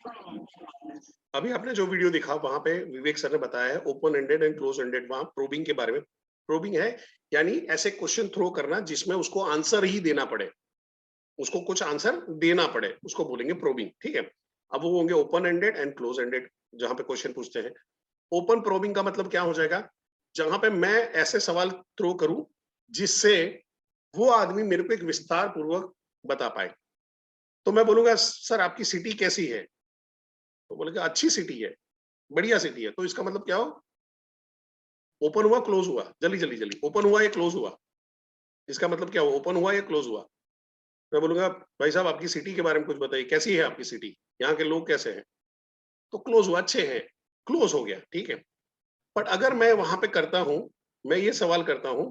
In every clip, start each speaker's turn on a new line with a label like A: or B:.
A: अभी आपने जो वीडियो दिखा वहां पे विवेक सर ने बताया है open ended and close ended, वहां प्रोबिंग के बारे में। प्रोबिंग है यानी ऐसे क्वेश्चन थ्रो करना जिसमें उसको आंसर ही देना पड़े, उसको कुछ आंसर देना पड़े, उसको बोलेंगे प्रोबिंग, ठीक है। अब वो होंगे open ended and close ended, जहां पे क्वेश्चन पूछते हैं। ओपन प्रोबिंग का मतलब क्या हो जाएगा, जहां पे मैं ऐसे सवाल थ्रो करूं जिससे वो आदमी मेरे को एक विस्तार पूर्वक बता पाए। तो मैं बोलूंगा सर आपकी सिटी कैसी है, तो बोलेगा अच्छी सिटी है, बढ़िया सिटी है। तो इसका मतलब क्या हो, ओपन हुआ क्लोज हुआ, जल्दी जल्दी जल्दी, ओपन हुआ या क्लोज हुआ, इसका मतलब क्या हुआ, ओपन हुआ या क्लोज हुआ। मैं बोलूंगा भाई साहब आपकी सिटी के बारे में कुछ बताइए, कैसी है आपकी सिटी, यहाँ के लोग कैसे हैं। तो क्लोज हुआ, अच्छे हैं, क्लोज हो गया, ठीक है। बट अगर मैं वहां पे करता हूं, मैं ये सवाल करता हूं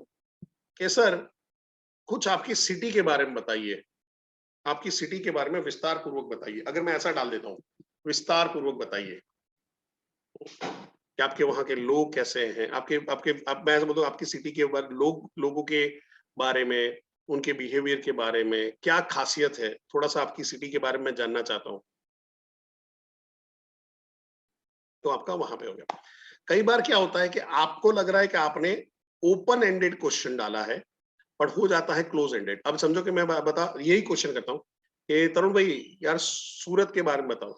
A: कि सर कुछ आपकी सिटी के बारे में बताइए, आपकी सिटी के बारे में विस्तार पूर्वक बताइए, अगर मैं ऐसा डाल देता हूँ विस्तार पूर्वक बताइए कि आपके वहां के लोग कैसे हैं, आपके आपके आप मैं ऐसा बोलता हूँ आपकी सिटी के बारे लोगों के बारे में, उनके बिहेवियर के बारे में क्या खासियत है, थोड़ा सा आपकी सिटी के बारे में जानना चाहता हूँ। तो आपका वहां पे हो गया। कई बार क्या होता है कि आपको लग रहा है कि आपने ओपन एंडेड क्वेश्चन डाला है पर हो जाता है क्लोज एंडेड। अब समझो कि मैं बता यही क्वेश्चन करता हूँ कि तरुण भाई यार सूरत के बारे में बताओ,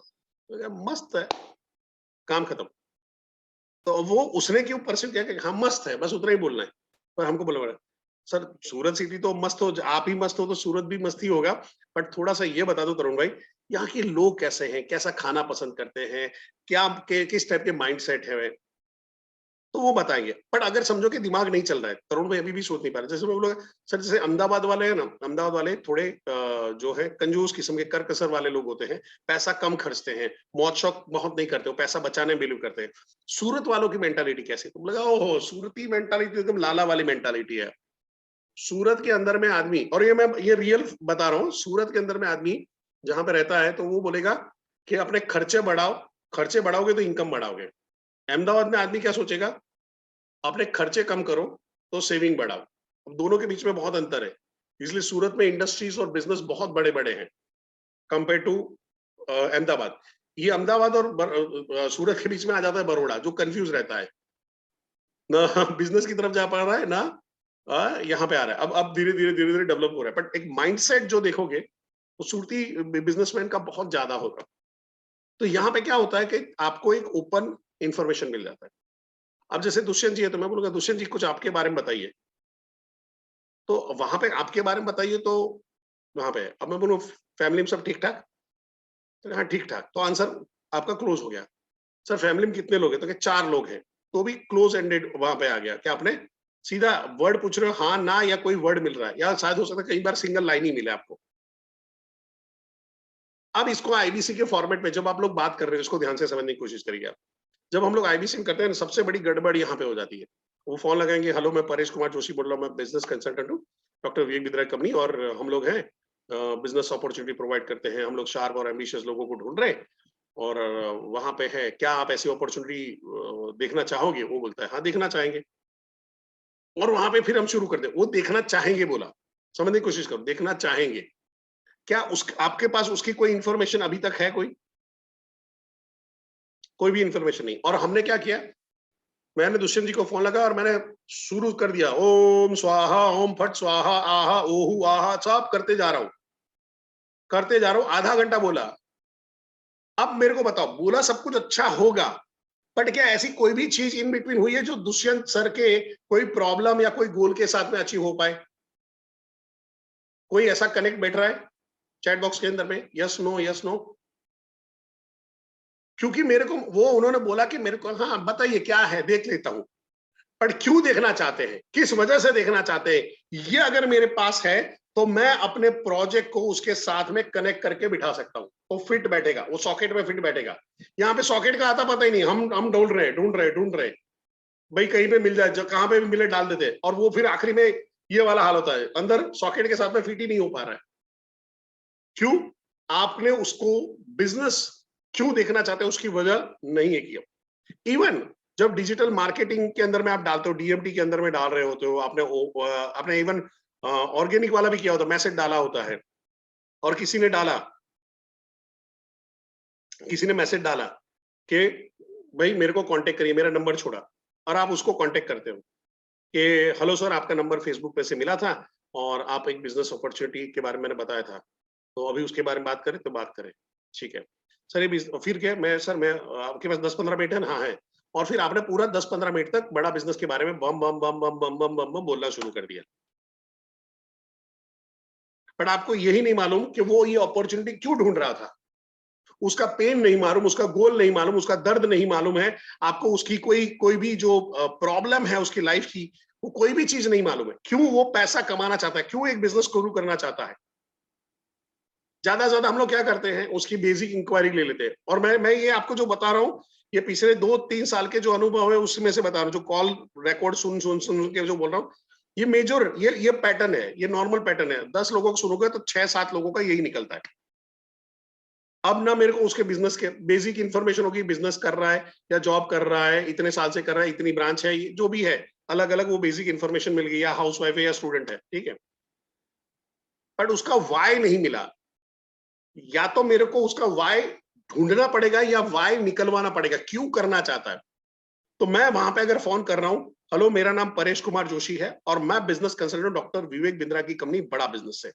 A: तो यार मस्त है, काम खत्म। तो वो उसने क्यों परस्यू किया कि हाँ मस्त है, बस उतना ही बोलना है। पर हमको बोला सर सूरत सिटी तो मस्त हो, आप ही मस्त हो तो सूरत भी मस्त ही होगा, बट थोड़ा सा ये बता दो तरुण भाई यहाँ के लोग कैसे हैं, कैसा खाना पसंद करते हैं, क्या किस टाइप के माइंड सेट है, तो वो बताएंगे। बट अगर समझो कि दिमाग नहीं चल रहा है, तरुण भाई अभी भी सोच नहीं पा रहे, जैसे मैं बोला सर जैसे अहमदाबाद वाले हैं ना, अहमदाबाद वाले थोड़े जो है कंजूस किस्म के करकसर वाले लोग होते हैं, पैसा कम खर्चते हैं, मौज शौक बहुत नहीं करते, वो पैसा बचाने में बिलीव करते हैं। सूरत वालों की मेंटालिटी कैसे, तो लगा ओहो सूरती मेंटालिटी एकदम लाला वाली मेंटालिटी है। सूरत के अंदर में आदमी, और ये मैं ये रियल बता रहा हूँ, सूरत के अंदर में आदमी जहां पे रहता है तो वो बोलेगा कि अपने खर्चे बढ़ाओ, खर्चे बढ़ाओगे तो इनकम बढ़ाओगे। अहमदाबाद में आदमी क्या सोचेगा, अपने खर्चे कम करो तो सेविंग बढ़ाओ। अब दोनों के बीच में बहुत अंतर है, इसलिए सूरत में इंडस्ट्रीज और बिजनेस बहुत बड़े बड़े हैं कंपेयर टू अहमदाबाद। ये अहमदाबाद और सूरत के बीच में आ जाता है बड़ौदा, जो कंफ्यूज रहता है ना बिजनेस की तरफ जा पा रहा है ना यहाँ पे आ रहा है। अब धीरे धीरे डेवलप हो रहा है, बट एक माइंडसेट जो देखोगे तो सूरती बिजनेसमैन का बहुत ज्यादा होगा। तो यहाँ पे क्या होता है कि आपको एक ओपन इंफॉर्मेशन मिल जाता है। अब जैसे दुष्यंत जी है तो मैं बोलूंगा दुष्यंत जी कुछ आपके बारे में बताइए, तो वहां पे आपके बारे में बताइए। तो वहां पे अब मैं बोलूँ फैमिली में सब ठीक ठाक, तो हाँ ठीक ठाक, तो आंसर आपका क्लोज हो गया। सर फैमिली में कितने लोग हैं, तो 4 लोग हैं, तो भी क्लोज एंडेड वहां पे आ गया कि आपने सीधा वर्ड पूछ रहे हो हाँ ना, या कोई वर्ड मिल रहा है, या शायद हो सकता है कई बार सिंगल लाइन ही मिले आपको। अब इसको आईबीसी के फॉर्मेट में जब आप लोग बात कर रहे हो, इसको ध्यान से समझने की कोशिश करिए आप। जब हम लोग आईबीसी में करते हैं, सबसे बड़ी गड़बड़ यहाँ पे हो जाती है। वो फोन लगाएंगे, हेलो मैं परेश कुमार जोशी बोल रहा हूँ, मैं बिजनेस कंसल्टेंट हूँ डॉक्टर विवेक बिद्रा कंपनी, और हम लोग हैं बिजनेस अपॉर्चुनिटी प्रोवाइड करते हैं, हम लोग शार्प और एम्बिशियस लोगों को ढूंढ रहे हैं, और वहां पे है, क्या आप ऐसी अपॉर्चुनिटी देखना चाहोगे। वो बोलता है हाँ देखना चाहेंगे, और वहां पे फिर हम शुरू कर दे, वो देखना चाहेंगे बोला, समझने की कोशिश करो, देखना चाहेंगे, क्या उस आपके पास उसकी कोई इंफॉर्मेशन अभी तक है, कोई भी इंफॉर्मेशन नहीं। और हमने क्या किया, मैंने दुष्यंत जी को फोन लगा और मैंने शुरू कर दिया, ओम स्वाहा ओम फट स्वाहा आहा ओहू आहा, सब करते जा रहा हूं, करते जा रहा हूं, आधा घंटा बोला। अब मेरे को बताओ, बोला सब कुछ अच्छा होगा, बट क्या ऐसी कोई भी चीज इन बिटवीन हुई है जो दुष्यंत सर के कोई प्रॉब्लम या कोई गोल के साथ में अचीव हो पाए, कोई ऐसा कनेक्ट बैठ रहा है चैट बॉक्स के अंदर में, यस नो यस नो। क्योंकि मेरे को वो उन्होंने बोला कि मेरे को हाँ बताइए क्या है, देख लेता हूं। पर क्यों देखना चाहते हैं, किस वजह से देखना चाहते हैं, ये अगर मेरे पास है तो मैं अपने प्रोजेक्ट को उसके साथ में कनेक्ट करके बिठा सकता हूं, वो फिट बैठेगा, वो सॉकेट में फिट बैठेगा। यहाँ पे सॉकेट का आता पता ही नहीं, हम ढूंढ रहे भाई कहीं पे मिल जाए, जो कहां पे भी मिले डाल देते हैं, और वो फिर आखिरी में ये वाला हाल होता है, अंदर सॉकेट के साथ में फिट ही नहीं हो पा रहा है। क्यों, आपने उसको बिजनेस क्यों देखना चाहते हैं उसकी वजह नहीं है किया। इवन जब डिजिटल मार्केटिंग के अंदर में आप डालते हो, डीएमटी के अंदर में डाल रहे होते हो, आपने इवन ऑर्गेनिक वाला भी किया होता, मैसेज डाला होता है, और किसी ने डाला किसी ने मैसेज डाला कि भाई मेरे को कांटेक्ट करिए, मेरा नंबर छोड़ा, और आप उसको कांटेक्ट करते हो कि हेलो सर, आपका नंबर फेसबुक पे से मिला था और आप एक बिजनेस अपॉर्चुनिटी के बारे में मैंने बताया था, तो अभी उसके बारे में बात करें तो बात करें। ठीक है सर, ये फिर क्या, मैं सर मैं आपके पास 10-15 मिनट है ना? हाँ है। और फिर आपने पूरा 10-15 मिनट तक बड़ा बिजनेस के बारे में बम बम बम बम बम बम बम बम बोलना शुरू कर दिया, बट आपको यही नहीं मालूम कि वो ये अपॉर्चुनिटी क्यों ढूंढ रहा था। उसका पेन नहीं मालूम, उसका गोल नहीं मालूम, उसका दर्द नहीं मालूम है। आपको उसकी कोई कोई भी जो प्रॉब्लम है उसकी लाइफ की, वो कोई भी चीज नहीं मालूम है। क्यों वो पैसा कमाना चाहता है, क्यों एक बिजनेस शुरू करना चाहता है। ज्यादा से ज्यादा हम लोग क्या करते हैं, उसकी बेसिक इंक्वायरी ले लेते हैं। और मैं ये आपको जो बता रहा हूँ, ये पिछले 2-3 साल के जो अनुभव है उसमें से बता रहा हूँ, जो कॉल रिकॉर्ड सुन सुन सुन के जो बोल रहा हूँ। ये मेजर, ये पैटर्न है, ये नॉर्मल पैटर्न है। 10 लोगों को सुनोगे तो 6-7 लोगों का यही निकलता है। अब ना मेरे को उसके बिजनेस के बेसिक इन्फॉर्मेशन होगी, बिजनेस कर रहा है या जॉब कर रहा है, इतने साल से कर रहा है, इतनी ब्रांच है, जो भी है, अलग अलग वो बेसिक इन्फॉर्मेशन मिल गई, या हाउस वाइफ है या स्टूडेंट है, ठीक है। बट उसका वाई नहीं मिला। या तो मेरे को उसका वाई ढूंढना पड़ेगा या वाई निकलवाना पड़ेगा, क्यों करना चाहता है। तो मैं वहां पे अगर फोन कर रहा हूं, हेलो मेरा नाम परेश कुमार जोशी है और मैं business consultant doctor Vivek Bindra की कंपनी बड़ा बिजनेस से।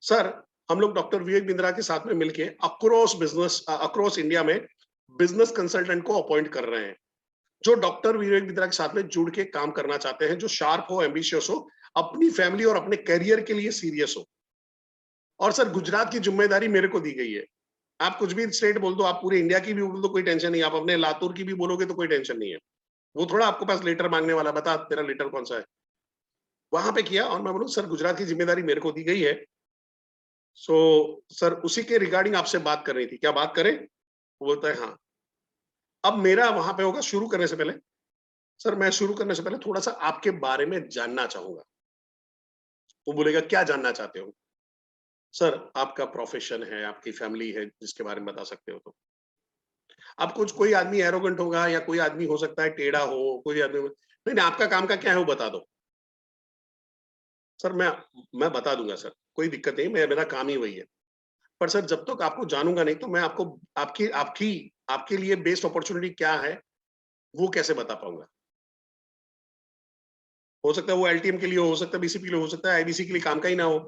A: सर, हम लोग डॉक्टर विवेक बिंद्रा के साथ में मिलके अक्रॉस इंडिया में बिजनेस कंसल्टेंट को अपॉइंट कर रहे हैं, जो डॉक्टर विवेक बिंद्रा के साथ में जुड़ के काम करना चाहते हैं, जो शार्प हो, एम्बिशियस हो, अपनी फैमिली और अपने करियर के लिए सीरियस हो। और सर, गुजरात की जिम्मेदारी मेरे को दी गई है। आप कुछ भी स्टेट बोल दो, आप पूरे इंडिया की भी बोल दो, कोई टेंशन नहीं। आप अपने लातूर की भी बोलोगे तो कोई टेंशन नहीं है। वो थोड़ा आपको पास लेटर मांगने वाला, बता तेरा लेटर कौन सा है। वहां पे किया और मैं बोलूँ सर, गुजरात की जिम्मेदारी मेरे को दी गई है। सो सर, उसी के रिगार्डिंग आपसे बात करनी थी, क्या बात करें। वो बोलता है हाँ। अब मेरा वहां पे होगा, शुरू करने से पहले, सर मैं शुरू करने से पहले थोड़ा सा आपके बारे में जानना चाहूंगा। वो बोलेगा क्या जानना चाहते हो। सर, आपका प्रोफेशन है, आपकी फैमिली है जिसके बारे में बता सकते हो तो। अब कुछ कोई आदमी एरोगेंट होगा या कोई आदमी हो सकता है टेढ़ा हो, कोई आदमी नहीं नहीं, आपका काम का क्या है वो बता दो। सर मैं बता दूंगा सर, कोई दिक्कत नहीं, मेरा काम ही वही है। पर सर, जब तक आपको जानूंगा नहीं तो मैं आपको आपकी आपकी आपके लिए बेस्ट अपॉर्चुनिटी क्या है वो कैसे बता पाऊंगा। हो सकता है वो एलटीएम के लिए हो सकता है बीसीपी के लिए, हो सकता है आईबीसी के लिए काम का ही ना हो।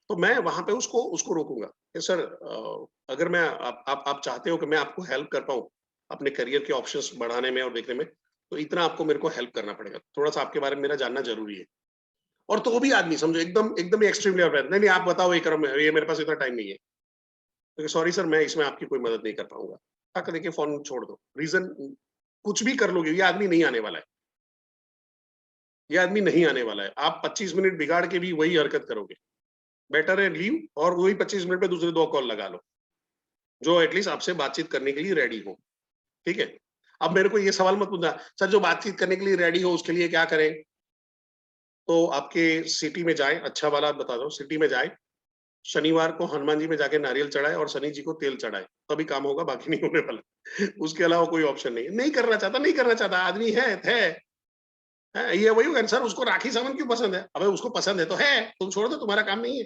A: तो मैं वहां पे उसको उसको रोकूंगा कि सर, अगर मैं आप चाहते हो कि मैं आपको हेल्प कर पाऊँ अपने करियर के ऑप्शंस बढ़ाने में और देखने में, तो इतना आपको मेरे को हेल्प करना पड़ेगा, थोड़ा सा आपके बारे में मेरा जानना जरूरी है। और तो वो भी आदमी समझो एकदम एकदम एक्सट्रीम लेवल पे, नहीं नहीं आप बताओ, ये करो, ये मेरे पास इतना टाइम नहीं है। तो सॉरी सर, मैं इसमें आपकी कोई मदद नहीं कर पाऊंगा। हाँ, देखिए फोन छोड़ दो, रीजन कुछ भी कर लोगे, ये आदमी नहीं आने वाला है। ये आदमी नहीं आने वाला है। आप 25 मिनट बिगाड़ के भी वही हरकत करोगे। बेटर है लीव, और वही 25 मिनट पे दूसरे 2 कॉल लगा लो, जो एटलीस्ट आपसे बातचीत करने के लिए रेडी हो। ठीक है। अब मेरे को ये सवाल मत पूछना, सर जो बातचीत करने के लिए रेडी हो उसके लिए क्या करें। तो आपके सिटी में जाए, अच्छा वाला बता दो, सिटी में जाए, शनिवार को हनुमान जी में जाके नारियल चढ़ाए और शनि जी को तेल चढ़ाए, तभी काम होगा, बाकी नहीं होने वाला। उसके अलावा कोई ऑप्शन नहीं है। नहीं करना चाहता, नहीं करना चाहता, आदमी है, ये वही होगा। सर उसको राखी सावंत क्यों पसंद है, अबे उसको पसंद है तो है, तुम छोड़ दो, तुम्हारा काम नहीं है।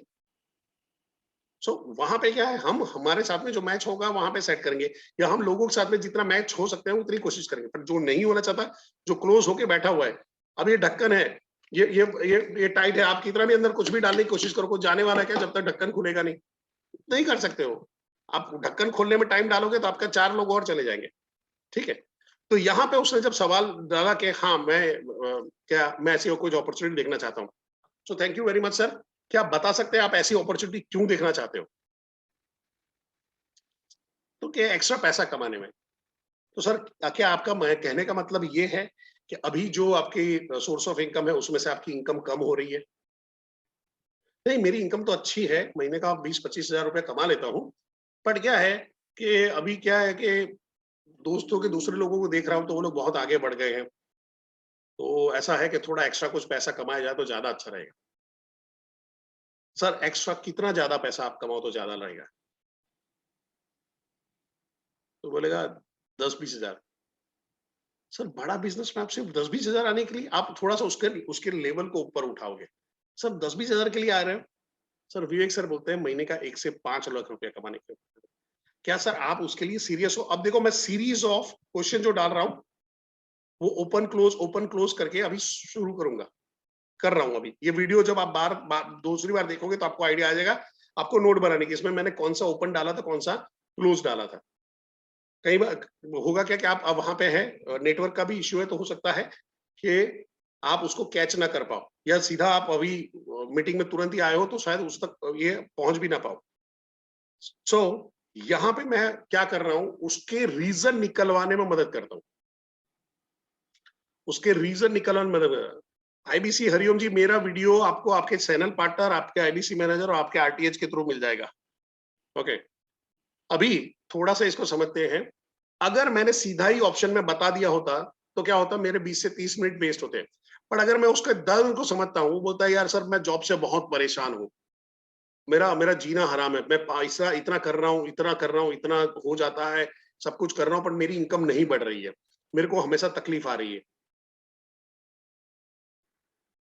A: सो वहां पे क्या है, हम हमारे साथ में जो मैच होगा वहां पे सेट करेंगे, या हम लोगों के साथ में जितना मैच हो सकते हैं उतनी कोशिश करेंगे। पर जो नहीं होना चाहता, जो क्लोज होके बैठा हुआ है, अब ये ढक्कन है, ये टाइट है, आप कितना भी अंदर कुछ भी डालने की कोशिश करो, कुछ जाने वाला है क्या जब तक ढक्कन खुलेगा नहीं। नहीं कर सकते हो। आप ढक्कन खोलने में टाइम डालोगे तो आपका 4 लोग और चले जाएंगे। ठीक है। तो यहाँ पे उसने जब सवाल डाला कि हाँ क्या मैं ऐसी कुछ अपॉर्चुनिटी देखना चाहता हूँ, so thank you very much sir. क्या आप बता सकते हैं आप ऐसी अपॉर्चुनिटी क्यों देखना चाहते हो। तो क्या एक्स्ट्रा पैसा कमाने में। तो सर, क्या आपका कहने का मतलब ये है कि अभी जो आपकी सोर्स ऑफ इनकम है उसमें से आपकी इनकम कम हो रही है। नहीं, मेरी इनकम तो अच्छी है, महीने का 20-25 हजार रुपए कमा लेता हूँ। बट क्या है कि अभी क्या है कि दोस्तों के दूसरे लोगों को देख रहा हूँ तो वो लोग बहुत आगे बढ़ गए हैं। तो ऐसा है कि थोड़ा एक्स्ट्रा कुछ पैसा कमाया जाए तो ज्यादा अच्छा रहेगा। सर, एक्स्ट्रा कितना ज्यादा पैसा आप कमाओ तो ज्यादा रहेगा। तो बोलेगा 10-20 हजार। सर, बड़ा बिजनेस में आप सिर्फ 10-20 हजार आने के लिए आप थोड़ा सा उसके उसके लेवल को ऊपर उठाओगे। सर, 10-20 हजार के लिए आ रहे हो, सर विवेक सर बोलते हैं महीने का 1 से 5 लाख रुपया कमाने के। क्या सर आप उसके लिए सीरियस हो? अब देखो मैं सीरीज ऑफ क्वेश्चन जो डाल रहा हूँ वो ओपन क्लोज करके अभी शुरू करूंगा, कर रहा हूं अभी। ये वीडियो जब आप दूसरी बार देखोगे तो आपको आइडिया आ जाएगा, आपको नोट बनाने की इसमें मैंने कौन सा ओपन डाला था, कौन सा क्लोज डाला था। कई बार होगा क्या कि आप अब वहां पे है, नेटवर्क का भी इश्यू है, तो हो सकता है कि आप उसको कैच ना कर पाओ, या सीधा आप अभी मीटिंग में तुरंत ही आए हो तो शायद उस तक ये पहुंच भी ना पाओ। सो यहाँ पे मैं क्या कर रहा हूं, उसके रीजन निकलवाने में मदद करता हूं, उसके रीजन निकलवाने में मदद। आईबीसी हरिओम जी, मेरा वीडियो आपको आपके चैनल पार्टनर, आपके आईबीसी मैनेजर और आपके आरटीएच के थ्रू मिल जाएगा। ओके, अभी थोड़ा सा इसको समझते हैं। अगर मैंने सीधा ही ऑप्शन में बता दिया होता तो क्या होता, मेरे 20 से 30 मिनट वेस्ट होते। पर अगर मैं उसके दर्द को समझता हूँ, बोलता है यार सर मैं जॉब से बहुत परेशान हूँ, मेरा मेरा जीना हराम है, मैं पैसा इतना कर रहा हूँ, इतना कर रहा हूँ, इतना हो जाता है, सब कुछ कर रहा हूँ, पर मेरी इनकम नहीं बढ़ रही है, मेरे को हमेशा तकलीफ आ रही है।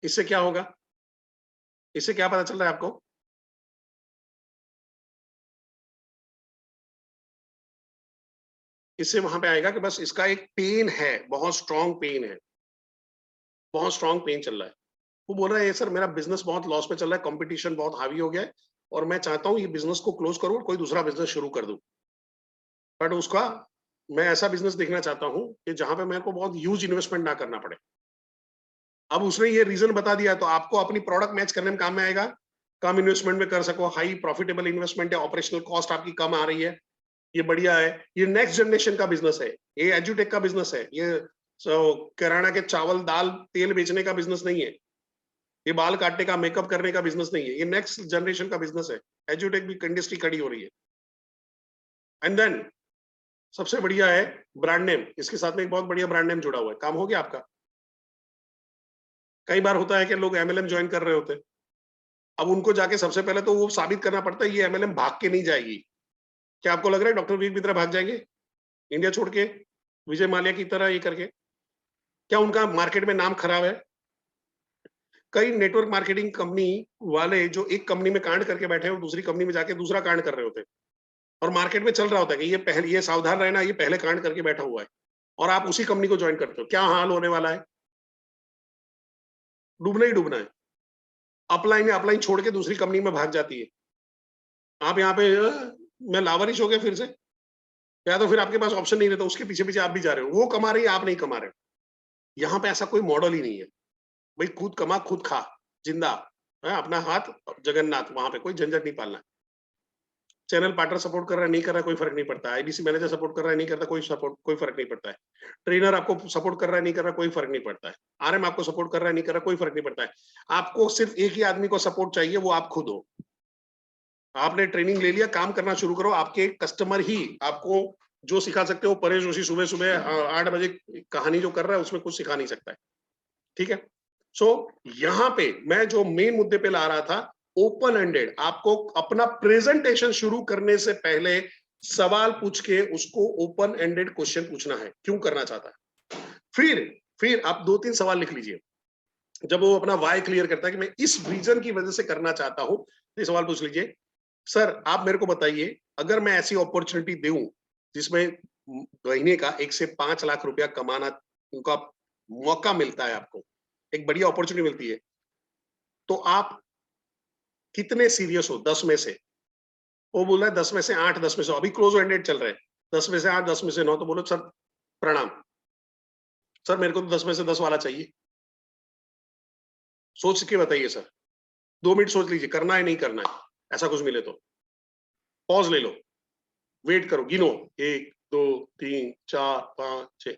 A: इससे क्या होगा, इससे क्या पता चल रहा है आपको? इससे वहां पे आएगा कि बस इसका एक पेन है, बहुत स्ट्रॉन्ग पेन है, बहुत स्ट्रॉन्ग पेन चल रहा है। वो बोल रहा है सर मेरा बिजनेस बहुत लॉस में चल रहा है, कंपटीशन बहुत हावी हो गया है, और मैं चाहता हूँ ये बिजनेस को क्लोज करूँ और कोई दूसरा बिजनेस शुरू कर दूं। बट उसका, मैं ऐसा बिजनेस देखना चाहता हूँ कि जहां पे मेरे को बहुत ह्यूज इन्वेस्टमेंट ना करना पड़े। अब उसने ये रीजन बता दिया तो आपको अपनी प्रोडक्ट मैच करने में काम में आएगा, कम इन्वेस्टमेंट में कर सको, हाई प्रॉफिटेबल इन्वेस्टमेंट है, ऑपरेशनल कॉस्ट आपकी कम आ रही है, ये बढ़िया है। ये नेक्स्ट जनरेशन का बिजनेस है, ये एजुटेक का बिजनेस है, ये किराना के चावल दाल तेल बेचने का बिजनेस नहीं है, ये बाल काटने का मेकअप करने का बिजनेस नहीं है, ये नेक्स्ट जनरेशन का बिजनेस है। एजुटेक भी इंडस्ट्री खड़ी हो रही है। एंड देन सबसे बढ़िया है ब्रांड नेम, इसके साथ में एक बहुत बढ़िया ब्रांड नेम जुड़ा हुआ है, काम हो गया आपका। कई बार होता है कि लोग एमएलएम ज्वाइन कर रहे होते हैं, अब उनको जाके सबसे पहले तो वो साबित करना पड़ता है ये एमएलएम भाग के नहीं जाएगी। क्या आपको लग रहा है डॉक्टर वीर की तरह भाग जाएंगे इंडिया छोड़ के, विजय माल्या की तरह ये करके? क्या उनका मार्केट में नाम खराब है? कई नेटवर्क मार्केटिंग कंपनी वाले जो एक कंपनी में कांड करके बैठे हैं, वो दूसरी कंपनी में जाके दूसरा कांड कर रहे होते हैं, और मार्केट में चल रहा होता है कि ये पहले, ये सावधान रहना, ये पहले कांड करके बैठा हुआ है, और आप उसी कंपनी को ज्वाइन करते हो। क्या हाल होने वाला है? डूबना ही डूबना है। अपलाइन अपलाइन छोड़ के दूसरी कंपनी में भाग जाती है। आप यहाँ पे मैं लावारिश हो गया फिर से, या तो फिर आपके पास ऑप्शन नहीं रहता, उसके पीछे पीछे आप भी जा रहे हो, वो कमा रही है आप नहीं कमा रहे हो। यहाँ पे ऐसा कोई मॉडल ही नहीं है भाई, खुद कमा खुद खा, जिंदा है, अपना हाथ जगन्नाथ, वहां पे कोई झंझट नहीं पालना। चैनल पार्टनर सपोर्ट कर रहा है नहीं कर रहा है कोई फर्क नहीं पड़ता, आईबीसी मैनेजर सपोर्ट कर रहा है नहीं करता कोई फर्क नहीं पड़ता है, ट्रेनर आपको सपोर्ट कर रहा है नहीं कर रहा कोई फर्क नहीं पड़ता है, आरएम आपको सपोर्ट कर रहा है नहीं कर रहा कोई फर्क नहीं पड़ता है। आपको सिर्फ एक ही आदमी को सपोर्ट चाहिए, वो आप खुद हो। आपने ट्रेनिंग ले लिया, काम करना शुरू करो, आपके कस्टमर ही आपको जो सिखा सकते हो। परेश जोशी सुबह सुबह 8 बजे कहानी जो कर रहा है उसमें कुछ सिखा नहीं सकता है, ठीक है। सो यहाँ पे मैं जो मेन मुद्दे पे ला रहा था, ओपन एंडेड, आपको अपना प्रेजेंटेशन शुरू करने से पहले सवाल पूछ के उसको ओपन एंडेड क्वेश्चन पूछना है, क्यों करना चाहता है। फिर आप 2-3 सवाल लिख लीजिए। जब वो अपना वाई क्लियर करता है कि मैं इस रीजन की वजह से करना चाहता हूं, तो सवाल पूछ लीजिए, सर आप मेरे को बताइए, अगर मैं ऐसी अपॉर्चुनिटी दूं जिसमें महीने का 1 से 5 लाख रुपया कमाना उनका मौका मिलता है, आपको एक बढ़िया अपॉर्चुनिटी मिलती है, तो आप कितने सीरियस हो 10 में से? वो बोल रहा है 10 में से 8, 10 में से, अभी क्लोज एंडेड चल रहे हैं, 10 में से 8, 10 में से 9, तो बोलो सर प्रणाम, सर मेरे को तो 10 में से 10 वाला चाहिए। सोच के बताइए सर, 2 मिनट सोच लीजिए, करना है नहीं करना है, ऐसा कुछ मिले तो पॉज ले लो, वेट करो, गिनो 1 2 3 4 5 6,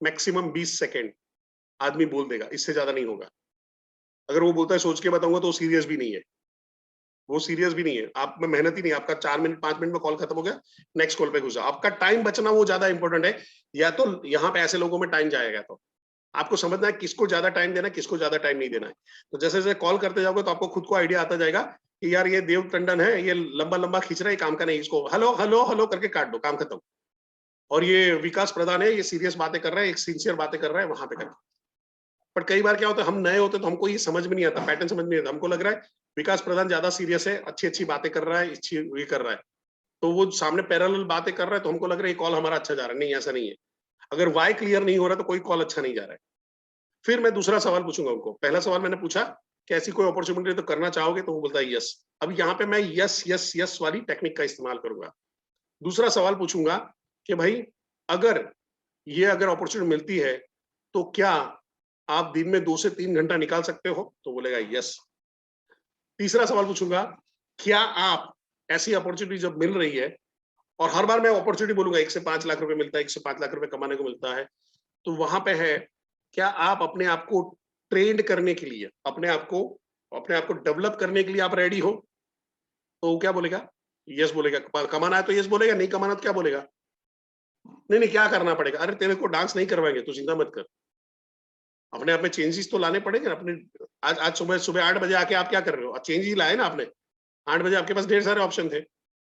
A: मैक्सिमम 20 सेकेंड आदमी बोल देगा, इससे ज्यादा नहीं होगा। अगर वो बोलता है सोच के बताऊंगा, तो वो सीरियस भी नहीं है, वो सीरियस भी नहीं है, आप में मेहनत ही नहीं, आपका 4 मिनट 5 मिनट में कॉल खत्म हो गया, नेक्स्ट कॉल पे घुसा। आपका टाइम बचना वो ज्यादा इंपॉर्टेंट है, या तो यहाँ पे ऐसे लोगों में टाइम जाएगा, तो आपको समझना है किसको ज्यादा टाइम देना है, किसको ज्यादा टाइम नहीं देना है। तो जैसे जैसे कॉल करते जाओगे तो आपको खुद को आइडिया आता जाएगा कि यार ये देव टंडन है, ये लंबा लंबा खींच रहा है, काम का नहीं, इसको हेलो हेलो हेलो करके काट दो, काम खत्म। और ये विकास प्रधान है, ये सीरियस बातें कर रहा है, एक सिंसियर बातें कर रहा है, वहां पे कर। बट कई बार क्या होता है, हम नए होते तो हमको ये समझ में नहीं आता, पैटर्न समझ में नहीं आता, हमको लग रहा है विकास प्रधान ज्यादा सीरियस है, अच्छी अच्छी बातें कर रहा है, अच्छी ये कर रहा है, तो वो सामने पैरेलल बातें कर रहा है, तो हमको लग रहा है ये कॉल हमारा अच्छा जा रहा है। नहीं, ऐसा नहीं है। अगर वाई क्लियर नहीं हो रहा तो कोई कॉल अच्छा नहीं जा रहा है। फिर मैं दूसरा सवाल पूछूंगा उनको। पहला सवाल मैंने पूछा कि ऐसी कोई अपॉर्चुनिटी तो करना चाहोगे, तो वो बोलता है यस। अब यहाँ पे मैं यस यस यस वाली टेक्निक का इस्तेमाल करूंगा। दूसरा सवाल पूछूंगा कि भाई, अगर अगर अपॉर्चुनिटी मिलती है तो क्या आप दिन में 2 से 3 घंटा निकाल सकते हो, तो बोलेगा यस। तीसरा सवाल पूछूंगा, क्या आप ऐसी अपॉर्चुनिटी जब मिल रही है, और हर बार मैं अपॉर्चुनिटी बोलूंगा 1 से 5 लाख रुपए मिलता है, 1 से 5 लाख रुपए कमाने को मिलता है, तो वहां पे है, क्या आप अपने आप को ट्रेंड करने के लिए, अपने आप को डेवलप करने के लिए आप रेडी हो, तो वो क्या बोलेगा, यस बोलेगा। कमाना है तो यस बोलेगा, नहीं कमाना तो क्या बोलेगा, नहीं नहीं क्या करना पड़ेगा, अरे तेरे को डांस नहीं करवाएंगे, तू चिंता मत कर। अपने आप में चेंजेस तो लाने पड़ेंगे ना अपने। आज आज सुबह सुबह 8 बजे आके आप क्या कर रहे हो, चेंज ही लाए ना आपने। 8 बजे आपके पास ढेर सारे ऑप्शन थे,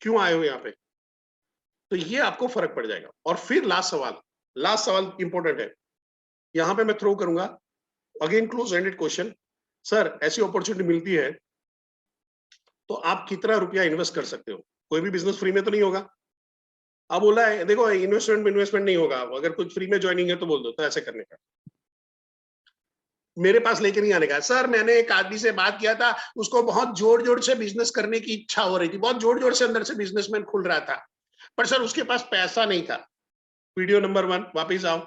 A: क्यों आए हो यहाँ पे, तो ये आपको फर्क पड़ जाएगा। और फिर लास्ट सवाल इंपॉर्टेंट है, यहाँ पे मैं थ्रो करूंगा again close ended question. Sir, ऐसी अपॉर्चुनिटी मिलती है तो आप कितना रुपया इन्वेस्ट कर सकते हो, कोई भी बिजनेस फ्री में तो नहीं होगा। अब बोला है देखो, इन्वेस्टमेंट नहीं होगा, अगर कुछ फ्री में ज्वाइनिंग है तो बोल दो, तो ऐसे करने का। मेरे पास लेके नहीं आने का। सर, मैंने एक आदमी से बात किया था, उसको बहुत जोर जोर से बिजनेस करने की इच्छा हो रही थी, बहुत जोर जोर से अंदर से बिजनेसमैन खुल रहा था, पर सर उसके पास पैसा नहीं था। वीडियो नंबर 1 वापिस आओ।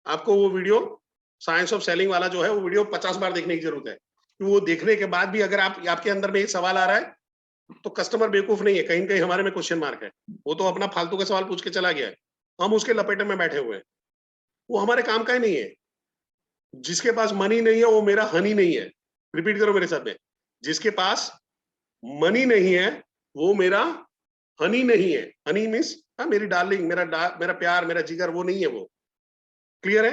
A: आपको वो वीडियो साइंस ऑफ सेलिंग वाला जो है, वो वीडियो 50 बार देखने की जरूरत है। वो देखने के बाद भी अगर आपके अंदर में एक सवाल आ रहा है, तो कस्टमर बेवकूफ नहीं है, कहीं कहीं हमारे में क्वेश्चन मार्क है। वो तो अपना फालतू का सवाल पूछ के चला गया है, हम उसके लपेटे में बैठे हुए हैं, वो हमारे काम का ही नहीं है। जिसके पास मनी नहीं है वो मेरा हनी नहीं है। रिपीट करो मेरे साथ में, जिसके पास मनी नहीं है वो मेरा हनी नहीं है। हनी मीन्स मेरी डार्लिंग, मेरा प्यार, मेरा जिगर, वो नहीं है वो। क्लियर है।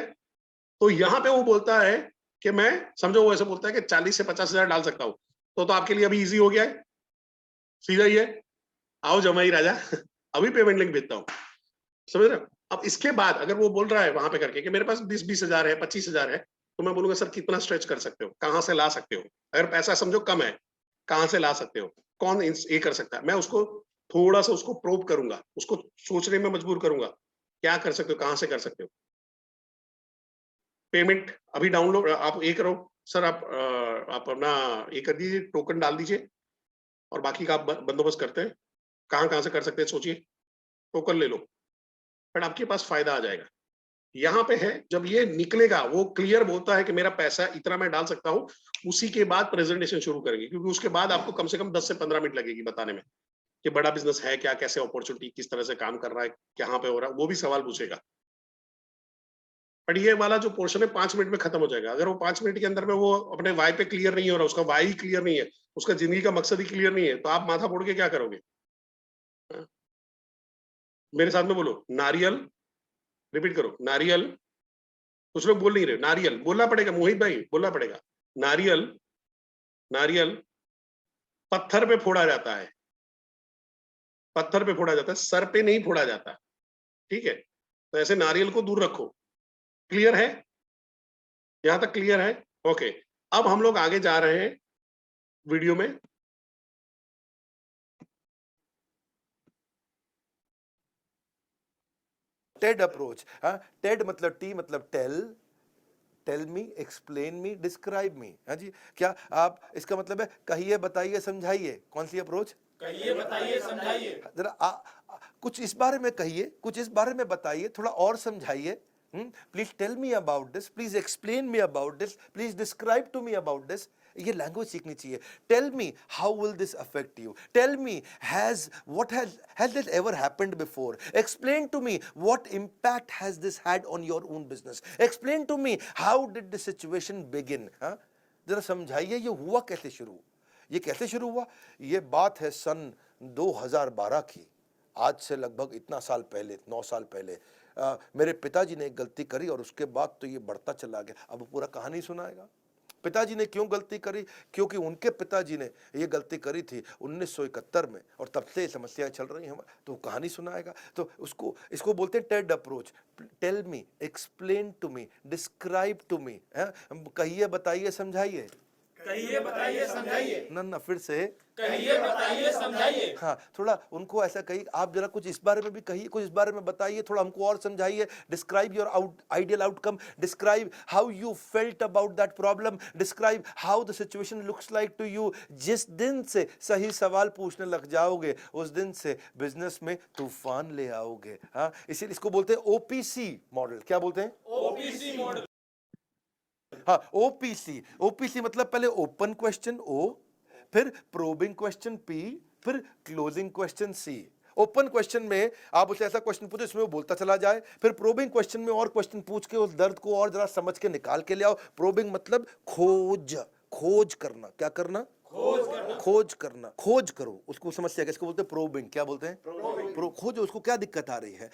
A: तो यहाँ पे वो बोलता है कि मैं, समझो वो ऐसे बोलता है कि 40 से 50 हजार डाल सकता हूँ, तो आपके लिए अभी इजी हो गया है, सीधा ही है, आओ जमाई राजा अभी पेमेंट लिंक भेजता हूँ। समझ रहे हो। अब इसके बाद अगर वो बोल रहा है वहां पे करके कि मेरे पास 20-20 हजार है, 25 हजार है, तो मैं बोलूंगा सर कितना स्ट्रेच कर सकते हो, कहां से ला सकते हो, अगर पैसा समझो कम है, कहां से ला सकते हो, कौन ये कर सकता है। मैं उसको थोड़ा सा उसको प्रोब करूंगा, उसको सोचने में मजबूर करूंगा, क्या कर सकते हो, कहां से कर सकते हो। पेमेंट अभी डाउनलोड आप ये करो, सर आप अपना ये कर दीजिए, टोकन डाल दीजिए, और बाकी का आप बंदोबस्त करते हैं, कहां कहां से कर सकते हैं सोचिए, टोकन ले लो, बट आपके पास फायदा आ जाएगा। यहाँ पे है, जब ये निकलेगा, वो क्लियर बोलता है कि मेरा पैसा इतना मैं डाल सकता हूँ, उसी के बाद प्रेजेंटेशन शुरू करेंगे, क्योंकि उसके बाद आपको कम से कम 10 से 15 मिनट लगेगी बताने में कि बड़ा बिजनेस है क्या, कैसे अपॉर्चुनिटी किस तरह से काम कर रहा है, कहाँ पे हो रहा है, वो भी सवाल पूछेगा। बट ये वाला जो पोर्शन है 5 मिनट में खत्म हो जाएगा। अगर वो 5 मिनट के अंदर में वो अपने वाई पे क्लियर नहीं हो रहा, उसका वाई क्लियर नहीं है, उसका जिंदगी का मकसद ही क्लियर नहीं है, तो आप माथा फोड़ के क्या करोगे। हाँ? मेरे साथ में बोलो, नारियल। रिपीट करो, नारियल। कुछ लोग बोल नहीं रहे, नारियल बोलना पड़ेगा, मोहित भाई बोलना पड़ेगा। नारियल, नारियल पत्थर पे फोड़ा जाता है, पत्थर पे फोड़ा जाता है, सर पे नहीं फोड़ा जाता। ठीक है, तो ऐसे नारियल को दूर रखो। क्लियर है, यहां तक क्लियर है। ओके, अब हम लोग आगे जा रहे हैं वीडियो में।
B: टेड अप्रोच, हाँ, टेड मतलब टी मतलब tell me, explain me, describe me. हाँ जी, क्या आप, इसका मतलब है कहिए, बताइए, समझाइए। कौन सी अप्रोच,
C: कहिए, बताइए, समझाइए।
B: जरा कुछ इस बारे में कहिए, कुछ इस बारे में बताइए, थोड़ा और समझाइए। Please tell me about this, please explain me about this, please describe to me about this. ये लैंग्वेज सीखनी चाहिए। Tell me how will this affect you, tell me has this ever happened before, explain to me what impact has this had on your own business, explain to me how did this situation begin. जरा समझाइए ये हुआ कैसे शुरू, ये कैसे शुरू हुआ। ये बात है सन 2012 की, आज से लगभग इतना साल पहले, 9 साल पहले। मेरे पिताजी ने एक गलती करी और उसके बाद तो ये बढ़ता चला गया। अब पूरा कहानी सुनाएगा। पिताजी ने क्यों गलती करी? क्योंकि उनके पिताजी ने ये गलती करी थी 1971 में और तब से ये समस्याएं चल रही हैं। तो कहानी सुनाएगा, तो उसको इसको बोलते हैं TED approach. Tell me, explain to me, describe to me. कहिए, बताइए, समझाइए।
C: कहिए, बताइए, समझाइए।
B: ना फिर से
C: कहिए, बताइए, समझाइए।
B: हाँ, थोड़ा उनको ऐसा कहिए, आप जरा कुछ इस बारे में भी कहिए, कुछ इस बारे में बताइए, थोड़ा हमको और समझाइए। Describe your ideal outcome, describe how you felt about that problem, describe how the situation looks like to you. जिस दिन से सही सवाल पूछने लग जाओगे उस दिन से बिजनेस में तूफान ले आओगे। हाँ, इसीलिए इसको बोलते हैं ओपीसी मॉडल। क्या बोलते हैं?
C: OPC model.
B: हाँ, ओपीसी। ओपीसी मतलब पहले ओपन क्वेश्चन ओ, फिर प्रोबिंग क्वेश्चन पी, फिर क्लोजिंग क्वेश्चन सी। ओपन क्वेश्चन में आप उसे ऐसा क्वेश्चन पूछो इसमें वो बोलता चला जाए, फिर प्रोबिंग क्वेश्चन में और क्वेश्चन पूछ के उस दर्द को और जरा समझ के निकाल के ले आओ। प्रोबिंग मतलब खोज करना। क्या करना? खोज करना। खोज करो उसको, समस्या किसको बोलते हैं? प्रोबिंग। क्या बोलते हैं? खोजो उसको क्या दिक्कत आ रही है।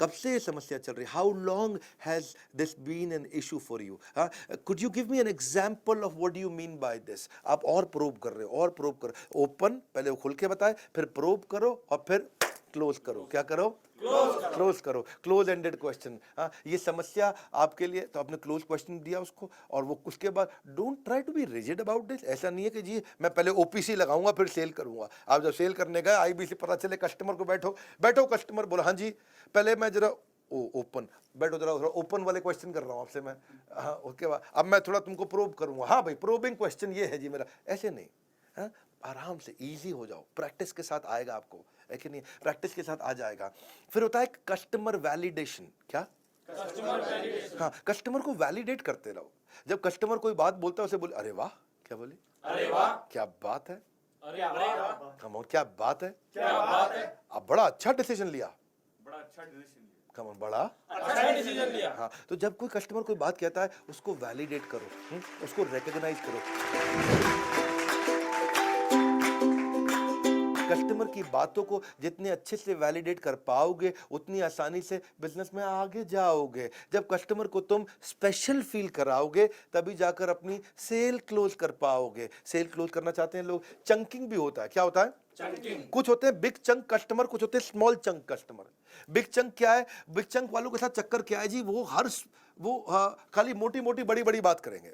B: कब से ये समस्या चल रही है? How long has this been an issue for you? Could you give me an example of what you mean by this? आप और प्रोब कर रहे हो, और प्रोब करो। ओपन पहले वो खुल के बताए, फिर प्रोब करो और फिर क्लोज करो। क्या करो? क्लोज करो। Close ended question. ये समस्या आपके लिए, तो आपने क्लोज क्वेश्चन दिया उसको, और वो उसके बाद don't try to be rigid about this. ऐसा नहीं है कि जी मैं पहले ओपीसी लगाऊंगा फिर सेल करूंगा। आप जब सेल करने गए आईबीसी, पता चले कस्टमर को बैठो कस्टमर बोला हाँ जी, पहले मैं जरा ओपन बैठो, जरा ओपन वाले क्वेश्चन कर रहा हूँ आपसे मैं। हाँ, उसके बाद अब मैं थोड़ा तुमको प्रोब करूंगा। हाँ भाई, प्रोबिंग क्वेश्चन ये है जी मेरा। ऐसे नहीं। हाँ, आराम से इजी हो जाओ, प्रैक्टिस के साथ आएगा आपको, है कि नहीं? प्रैक्टिस के साथ आ जाएगा। फिर होता है कस्टमर वैलिडेशन। क्या?
C: Customer validation.
B: हाँ, कस्टमर को वैलिडेट करते रहो। जब कस्टमर कोई बात बोलता है उसे बोले अरे वाह। क्या बोले?
C: अरे वाह।
B: क्या बात है।
C: अरे वाह।
B: कम ऑन, क्या बात है।
C: क्या बात है।
B: अब बड़ा अच्छा डिसीजन लिया।
C: बड़ा अच्छा डिसीजन लिया।
B: कम ऑन, बड़ा
C: अच्छा डिसीजन लिया।
B: हाँ, तो जब कोई कस्टमर कोई बात कहता है उसको वैलिडेट करो, उसको रिकॉग्नाइज करो। कस्टमर की बातों को जितने अच्छे से वैलिडेट कर पाओगे उतनी आसानी से बिजनेस में आगे जाओगे। जब कस्टमर को तुम स्पेशल फील कराओगे तभी जाकर अपनी सेल क्लोज कर पाओगे। सेल क्लोज करना चाहते हैं लोग, चंकिंग भी होता है। क्या होता है?
C: चंकिंग।
B: कुछ होते हैं बिग चंक कस्टमर, कुछ होते हैं small chunk customer. Big chunk क्या है? बिग चंक वालों के साथ चक्कर क्या है जी, वो खाली मोटी मोटी बड़ी बड़ी बात करेंगे।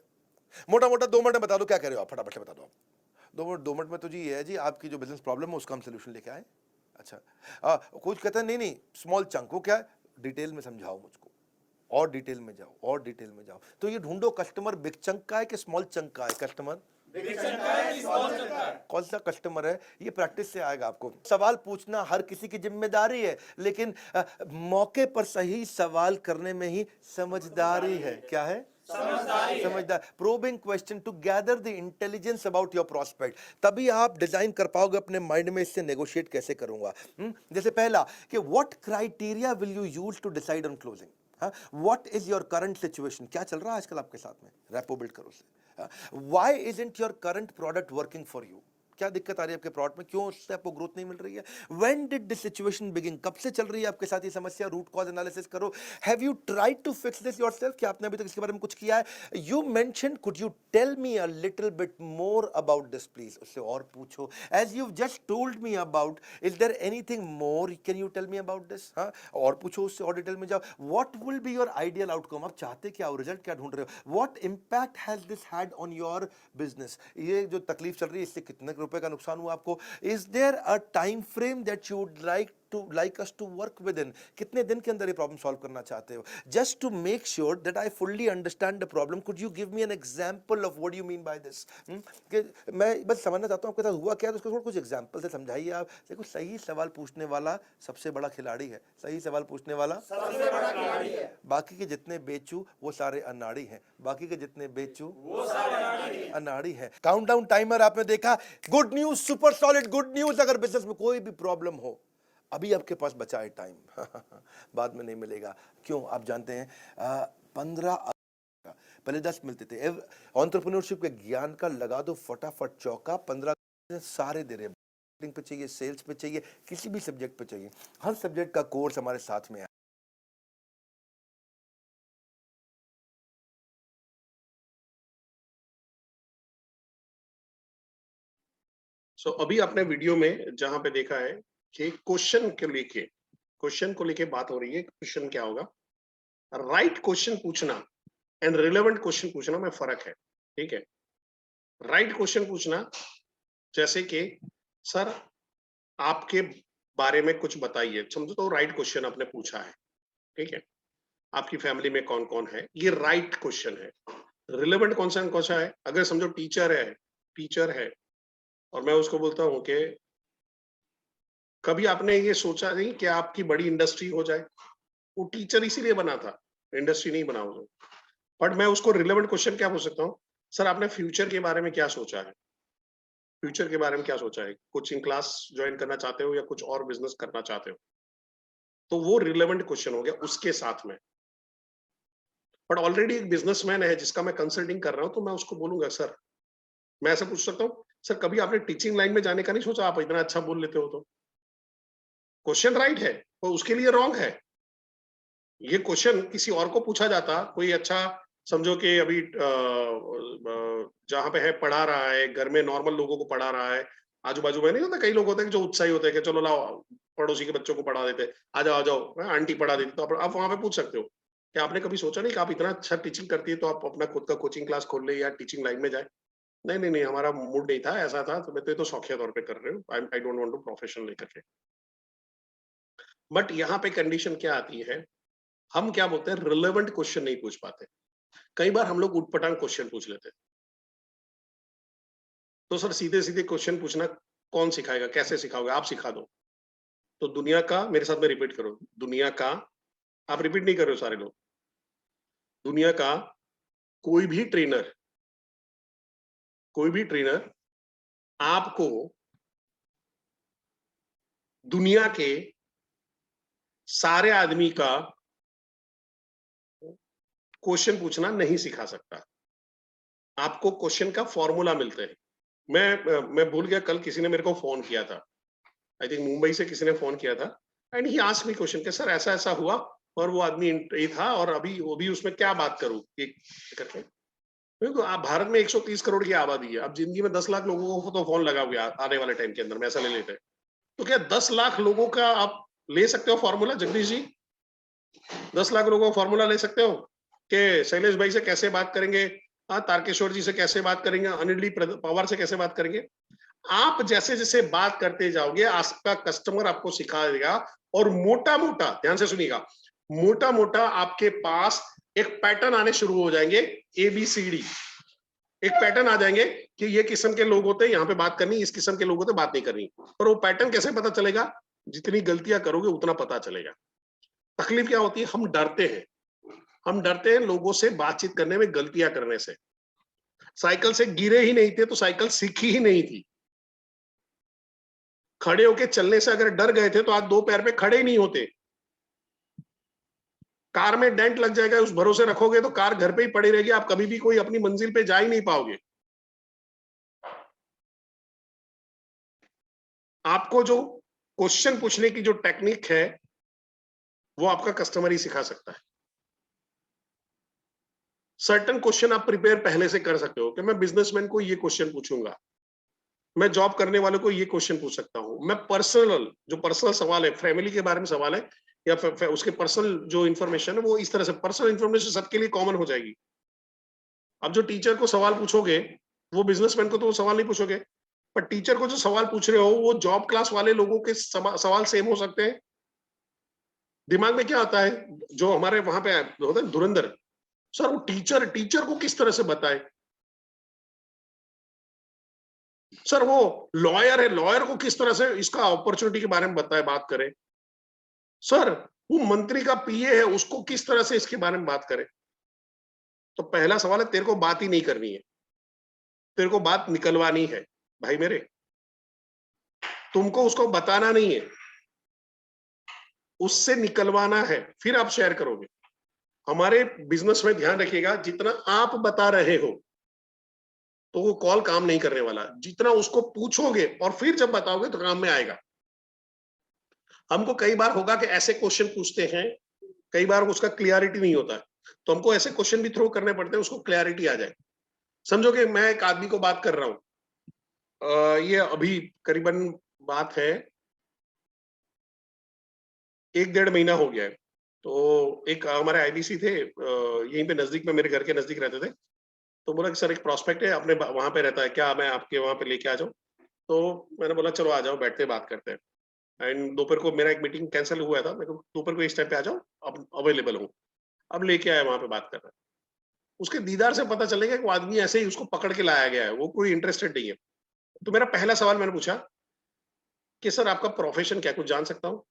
B: मोटा मोटा 2 मिनट में बता दो क्या कह रहे हो आप, फटाफट से बता दो आप। 2 मिनट में तो जी ये है जी आपकी जो बिजनेस प्रॉब्लम है उसका हम सोल्यूशन लेके आए। अच्छा, कुछ कहते हैं नहीं स्मॉल चंक, वो क्या है? डिटेल में समझाओ मुझको, और डिटेल में जाओ, और डिटेल में जाओ। तो ये ढूंढो कस्टमर बिग चंक का है कि स्मॉल चंक का है। कस्टमर
C: बिग चंक का है कि स्मॉल चंक का है?
B: कौन सा कस्टमर है, ये प्रैक्टिस से आएगा आपको। सवाल पूछना हर किसी की जिम्मेदारी है, लेकिन मौके पर सही सवाल करने में ही समझदारी है। क्या है? समझदार। Probing question to gather the intelligence about your prospect. तभी आप डिजाइन कर पाओगे अपने माइंड में इससे नेगोशिएट कैसे करूंगा। जैसे पहला कि what criteria will you use to decide on closing. What is your current situation? क्या चल रहा है आजकल आपके साथ में? रैपो बिल्ड करो उससे। Why isn't your current product working for you? क्या दिक्कत आ रही है आपके प्रोडक्ट में? क्यों उससे आपको ग्रोथ नहीं मिल रही है? When did this situation begin? कब से चल रही है आपके साथ ये समस्या? रूट कॉज एनालिसिस करो। Have you tried to fix this yourself? क्या आपने अभी तक इसके बारे में कुछ किया है? You mentioned could you tell me a little bit more about this please? उससे और पूछो। As you just told me about, is there anything more can you tell me about this? हाँ, और पूछो उससे, और डिटेल में जाओ। What will be your ideal outcome? आप चाहते क्या हो, रिजल्ट क्या ढूंढ रहे हो? What impact has this had on your business? ये जो तकलीफ चल रही है इससे कितने रुपए का नुकसान हुआ आपको? Is there a time frame that you would like us to work within? कितने दिन के अंदर ये प्रॉब्लम सॉल्व करना चाहते हो? Just to make sure that I fully understand the problem, could you give me an example of what you mean by this? कि मैं बस समझना चाहता हूँ आपके साथ हुआ क्या, तो उसको कुछ एग्जाम्पल से समझाइए आप। देखो, सही सवाल पूछने वाला सबसे बड़ा खिलाड़ी है। सही सवाल पूछने वाला
C: सबसे बड़ा खिलाड़ी है।
B: बाकी के जितने बेचू वो सारे अनाड़ी हैं। बाकी के जितने बेचू
C: वो सारे अनाड़ी हैं।
B: अनाड़ी है। काउंटडाउन टाइमर आपने देखा। Good news, super solid good news. अगर बिजनेस में कोई भी प्रॉब्लम हो, अभी आपके पास बचा है टाइम। बाद में नहीं मिलेगा। क्यों? आप जानते हैं 15 पहले 10 मिलते थे। एंटरप्रेन्योरशिप के ज्ञान का लगा दो फटाफट चौका। 15 सारे दे रहे हैं। मार्केटिंग पे चाहिए, सेल्स पे चाहिए, किसी भी सब्जेक्ट पे चाहिए। हर सब्जेक्ट का कोर्स हमारे साथ में है।
A: सो अभी आपने वीडियो में जहां पे देखा है कि क्वेश्चन को लेके बात हो रही है। क्वेश्चन क्या होगा, राइट क्वेश्चन पूछना एंड रिलेवेंट क्वेश्चन पूछना में फर्क है। ठीक है, राइट क्वेश्चन पूछना जैसे कि सर आपके बारे में कुछ बताइए, समझो तो राइट क्वेश्चन आपने पूछा है। ठीक है, आपकी फैमिली में कौन कौन है, ये राइट क्वेश्चन है। रिलेवेंट कौन सा है, अगर समझो टीचर है और मैं उसको बोलता हूं कि कभी आपने ये सोचा नहीं कि आपकी बड़ी इंडस्ट्री हो जाए, वो टीचर इसीलिए बना था, इंडस्ट्री नहीं बना वो। बट मैं उसको रिलेवेंट क्वेश्चन क्या पूछ सकता हूँ, सर आपने फ्यूचर के बारे में क्या सोचा है, फ्यूचर के बारे में क्या सोचा है, कोचिंग क्लास ज्वाइन करना चाहते हो या कुछ और बिजनेस करना चाहते हो, तो वो रिलेवेंट क्वेश्चन हो गया उसके साथ में। बट ऑलरेडी एक बिजनेसमैन है जिसका मैं कंसल्टिंग कर रहा हूं, तो मैं उसको बोलूंगा सर, मैं ऐसा पूछ सकता हूँ, सर कभी आपने टीचिंग लाइन में जाने का नहीं सोचा, आप इतना अच्छा बोल लेते हो तो। क्वेश्चन राइट है पर उसके लिए रॉन्ग है। ये क्वेश्चन किसी और को पूछा जाता, कोई अच्छा समझो कि अभी जहां पे है पढ़ा रहा है, घर में नॉर्मल लोगों को पढ़ा रहा है, आजू बाजू में नहीं होता, कई लोग होते हैं जो उत्साही होते हैं कि चलो लाओ पड़ोसी के बच्चों को पढ़ा देते, आ जाओ आंटी पढ़ा देती, तो आप वहां पे पूछ सकते हो कि आपने कभी सोचा नहीं कि आप इतना अच्छा टीचिंग करती है तो आप अपना खुद का कोचिंग क्लास खोल ले या टीचिंग लाइन में जाए। नहीं नहीं नहीं, हमारा मूड नहीं था, ऐसा था, तो मैं तो शौकिया तौर पे कर रहे हो, I don't want to profession लेकर के। बट यहाँ पे कंडीशन क्या आती है, हम क्या बोलते हैं, रिलेवेंट क्वेश्चन नहीं पूछ पाते। कई बार हम लोग उटपटांग क्वेश्चन पूछ लेते हैं। तो सर सीधे सीधे क्वेश्चन पूछना कौन सिखाएगा, कैसे सिखाओगे, आप सिखा दो। तो दुनिया का, मेरे साथ में रिपीट करो, दुनिया का, आप रिपीट नहीं कर रहे हो सारे लोग, दुनिया का कोई भी ट्रेनर, कोई भी ट्रेनर आपको दुनिया के सारे आदमी का क्वेश्चन पूछना नहीं सिखा सकता। आपको क्वेश्चन का फॉर्मूला मिलते हैं। मैं भूल गया, कल किसी ने मेरे को फोन किया था, आई थिंक मुंबई से किसी ने फोन किया था, and he asked me question कि सर ऐसा ऐसा हुआ और वो आदमी ये था और अभी वो भी उसमें क्या बात करूं एक करके। तो आप भारत में 130 करोड़ की आबादी है, अब जिंदगी में 10 लाख लोगों को तो फोन लगा हुआ आने वाले टाइम के अंदर में, ऐसा ले लेते हैं। तो क्या 10 लाख लोगों का आप ले सकते हो फॉर्मूला, जगदीश जी? 10 लाख लोगों का फॉर्मूला ले सकते हो कि शैलेश भाई से कैसे बात करेंगे, तारकेश्वर जी से कैसे बात करेंगे, अनिल पवार से कैसे बात करेंगे? आप जैसे जैसे बात करते जाओगे आपका कस्टमर आपको सिखा देगा, और मोटा मोटा, ध्यान से सुनिएगा, मोटा मोटा आपके पास एक पैटर्न आने शुरू हो जाएंगे, ABCD, एक पैटर्न आ जाएंगे कि ये किस्म के लोग होते हैं यहाँ पे बात करनी, इस किस्म के लोग होते बात नहीं करनी। पर वो पैटर्न कैसे पता चलेगा, जितनी गलतियां करोगे उतना पता चलेगा। तकलीफ क्या होती है, हम डरते हैं, हम डरते हैं लोगों से बातचीत करने में, गलतियां करने से। साइकिल से गिरे ही नहीं थे तो साइकिल सीखी ही नहीं थी। खड़े होके चलने से अगर डर गए थे तो आज 2 पैर पे खड़े ही नहीं होते। कार में डेंट लग जाएगा उस भरोसे रखोगे तो कार घर पे ही पड़ी रहेगी, आप कभी भी कोई अपनी मंजिल पे जा ही नहीं पाओगे। आपको जो क्वेश्चन पूछने की जो टेक्निक है वो आपका कस्टमर ही सिखा सकता है। सर्टेन क्वेश्चन आप प्रिपेयर पहले से कर सकते हो कि मैं बिजनेसमैन को ये क्वेश्चन पूछूंगा, मैं जॉब करने वालों को ये क्वेश्चन पूछ सकता हूं, मैं पर्सनल सवाल है, फैमिली के बारे में सवाल है या उसके पर्सनल जो इन्फॉर्मेशन है, वो इस तरह से पर्सनल इन्फॉर्मेशन सबके लिए कॉमन हो जाएगी। अब जो टीचर को सवाल पूछोगे वो बिजनेसमैन को तो वो सवाल नहीं पूछोगे, पर टीचर को जो सवाल पूछ रहे हो वो जॉब क्लास वाले लोगों के सवाल सेम हो सकते हैं। दिमाग में क्या आता है, जो हमारे वहां पे होता है धुरंधर, सर वो टीचर को किस तरह से बताए, सर वो लॉयर है, लॉयर को किस तरह से इसका अपॉर्चुनिटी के बारे में बताए, बात करें, सर वो मंत्री का PA है उसको किस तरह से इसके बारे में बात करें। तो पहला सवाल है, तेरे को बात ही नहीं करनी है, तेरे को बात निकलवानी है भाई मेरे, तुमको उसको बताना नहीं है, उससे निकलवाना है, फिर आप शेयर करोगे। हमारे बिजनेस में ध्यान रखिएगा, जितना आप बता रहे हो तो वो कॉल काम नहीं करने वाला, जितना उसको पूछोगे और फिर जब बताओगे तो काम में आएगा। हमको कई बार होगा कि ऐसे क्वेश्चन पूछते हैं, कई बार उसका क्लियरिटी नहीं होता है, तो हमको ऐसे क्वेश्चन भी थ्रो करने पड़ते हैं उसको क्लियरिटी आ जाए। समझो कि मैं एक आदमी को बात कर रहा हूं, ये अभी करीबन बात है 1-1.5 महीना हो गया है। तो एक हमारे आईबीसी थे, यहीं पे नजदीक में, मेरे घर के नजदीक रहते थे। तो बोला कि सर एक प्रोस्पेक्ट है, आपने वहां पे रहता है क्या, मैं आपके वहां पे लेके आ जाऊं? तो मैंने बोला चलो आ जाओ, बैठते हैं, बात करते हैं। एंड दोपहर को मेरा एक मीटिंग कैंसिल हुआ था, मैं दोपहर को इस टाइम पे आ जाओ, अब अवेलेबल हूँ। अब लेके आया, वहां पे बात कर रहे हैं। उसके दीदार से पता चलेगा कि वो आदमी ऐसे ही उसको पकड़ के लाया गया है, वो कोई इंटरेस्टेड नहीं है। तो मेरा पहला सवाल मैंने पूछा कि सर आपका प्रोफेशन क्या है, कुछ जान सकता हूँ?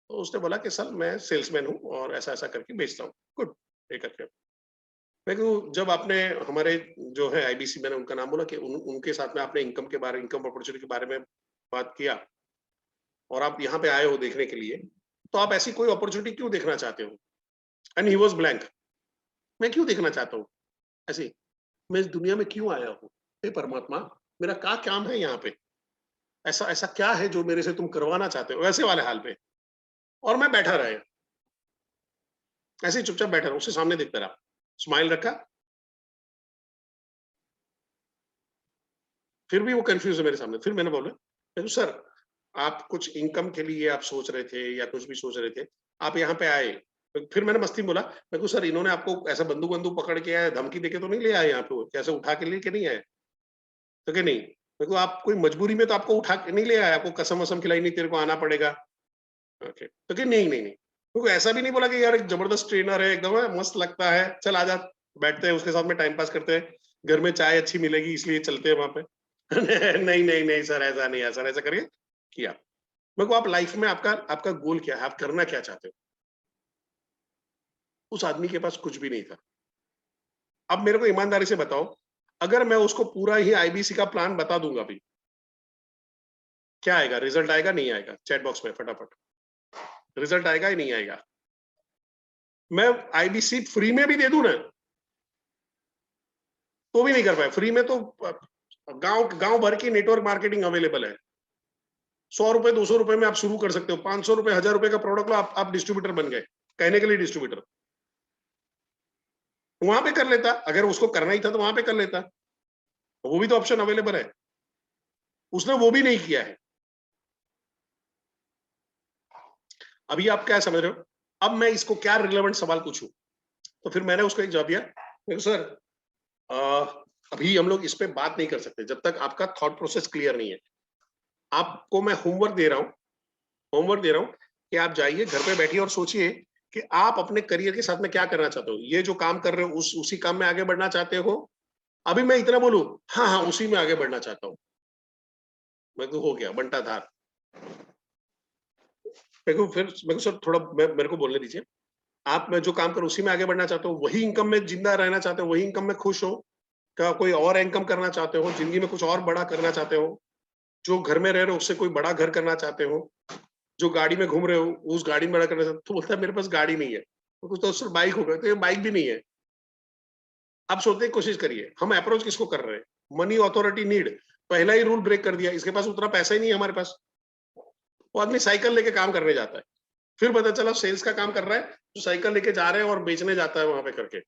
A: तो उसने बोला कि सर मैं सेल्समैन हूँ और ऐसा-ऐसा करके बेचता हूँ। गुड, ये करके। मैं कहूँ जब आपने हमारे जो है आईबीसी, मैंने उनका नाम बोला कि उनके साथ में आपने इनकम अपॉर्चुनिटी के बारे में बात किया और आप यहाँ पे आए हो देखने के लिए, तो आप ऐसी कोई अपॉर्चुनिटी क्यों देखना चाहते हो? And he was blank. मैं क्यों देखना चाहता हूँ? ऐसे, मैं इस दुनिया में क्यों आया हूँ? हे परमात्मा, मेरा क्या काम है यहाँ पे? ऐसा ऐसा क्या है जो मेरे से तुम करवाना चाहते हो? वैसे वाले हाल पे। और मैं बैठा रहा, ऐसे ही चुपचाप बैठा रहा, उसके सामने देखता रहा। स्माइल रखा, फिर भी वो कन्फ्यूज़ है मेरे सामने। फिर मैंने बोला, मैं कहा सर, आप कुछ इनकम के लिए आप सोच रहे थे या कुछ भी सोच रहे थे, आप यहाँ पे आए। फिर मैंने मस्ती में बोला, मैं कहा सर इन्होंने आपको ऐसा बंदूक-वंदूक पकड़ के या धमकी देके तो नहीं ले आए यहाँ पे वो? कैसे उठा के लेके नहीं आए? तो कहे नहीं। मैं कहा आप कोई मजबूरी में तो आपको उठा के नहीं ले आए, आपको कसम-वसम खिलाई नहीं तेरे को आना पड़ेगा। ओके। तो कहे नहीं, नहीं, नहीं। मेरे को ऐसा भी नहीं बोला कि यार एक जबरदस्त ट्रेनर है, एकदम मस्त लगता है, चल आजा, बैठते हैं उसके साथ में टाइम पास करते हैं। घर में चाय अच्छी मिलेगी इसलिए चलते हैं वहाँ पे। नहीं, नहीं, नहीं सर, ऐसा नहीं है सर, ऐसा करके किया। मेरे को आप लाइफ में आपका आपका गोल क्या है? आप करना क्या चाहते हो? उस आदमी के पास कुछ भी नहीं था। अब मेरे को ईमानदारी से बताओ, अगर मैं उसको पूरा ही आईबीसी का प्लान बता दूँगा अभी, क्या आएगा? रिजल्ट आएगा, नहीं आएगा? चैट बॉक्स में फटाफट। रिजल्ट आएगा या नहीं आएगा? मैं आईबीसी फ्री में भी दे दूँ ना, तो भी नहीं कर पाए। फ्री में तो गाँव गाँव भर की नेटवर्क मार्केटिंग अवेलेबल है। ₹100 ₹200 में आप शुरू कर सकते हो। ₹500 ₹1000 का प्रोडक्ट लो, आप डिस्ट्रीब्यूटर बन गए। कहने के लिए डिस्ट्रीब्यूटर। वहाँ पे कर लेता, अगर उसको करना ही था तो वहाँ पे कर लेता। वो भी तो ऑप्शन अवेलेबल है। उसने वो भी नहीं किया है। अभी आप क्या समझ रहे हो? अब मैं इसको क्या रिलेवेंट सवाल पूछूँ? तो फिर मैंने उसको एक जवाब दिया, मैंने कहा सर, अ, अभी हम लोग इस पे बात नहीं कर सकते जब तक आपका थॉट प्रोसेस क्लियर नहीं है। आपको मैं होमवर्क दे रहा हूँ कि आप जाइए, घर पे बैठिए और सोचिए कि आप अपने करियर के साथ में क्या करना चाहते हो? ये जो काम कर रहे हो उसी काम में आगे बढ़ना चाहते हो? अभी मैं इतना बोलूँ, हाँ, हाँ, उसी में आगे बढ़ना चाहता हूँ। मैं कहा हो गया बंटाधार। मैं को सर थोड़ा मेरे को बोलने दीजिए। आप मैं जो काम करूँ उसी में आगे बढ़ना चाहते हो? वही इनकम में ज़िंदा रहना चाहते हो? वही इनकम में खुश हो? क्या कोई और इनकम करना चाहते हो? ज़िंदगी में कुछ और बड़ा करना चाहते हो? जो घर में रह रहे हो उससे कोई बड़ा घर करना चाहते हो? जो गाड़ी में घूम रहे हो उस गाड़ी में बड़ा करना चाहते हो? तो बोलता है मेरे पास गाड़ी नहीं है। तो कुछ तो सिर्फ बाइक होगा, तो ये बाइक भी नहीं है। आप सोचने की कोशिश करिए, हम अप्रोच किसको कर रहे हैं? मनी अथॉरिटी नीड, पहला ही रूल ब्रेक कर दिया, इसके पास उतना पैसा ही नहीं है हमारे पास। वो आदमी साइकिल लेके काम करने जाता है। फिर पता चला सेल्स का काम कर रहा है, तो साइकिल लेके जा रहे हैं और बेचने जाता है वहाँ पे करके।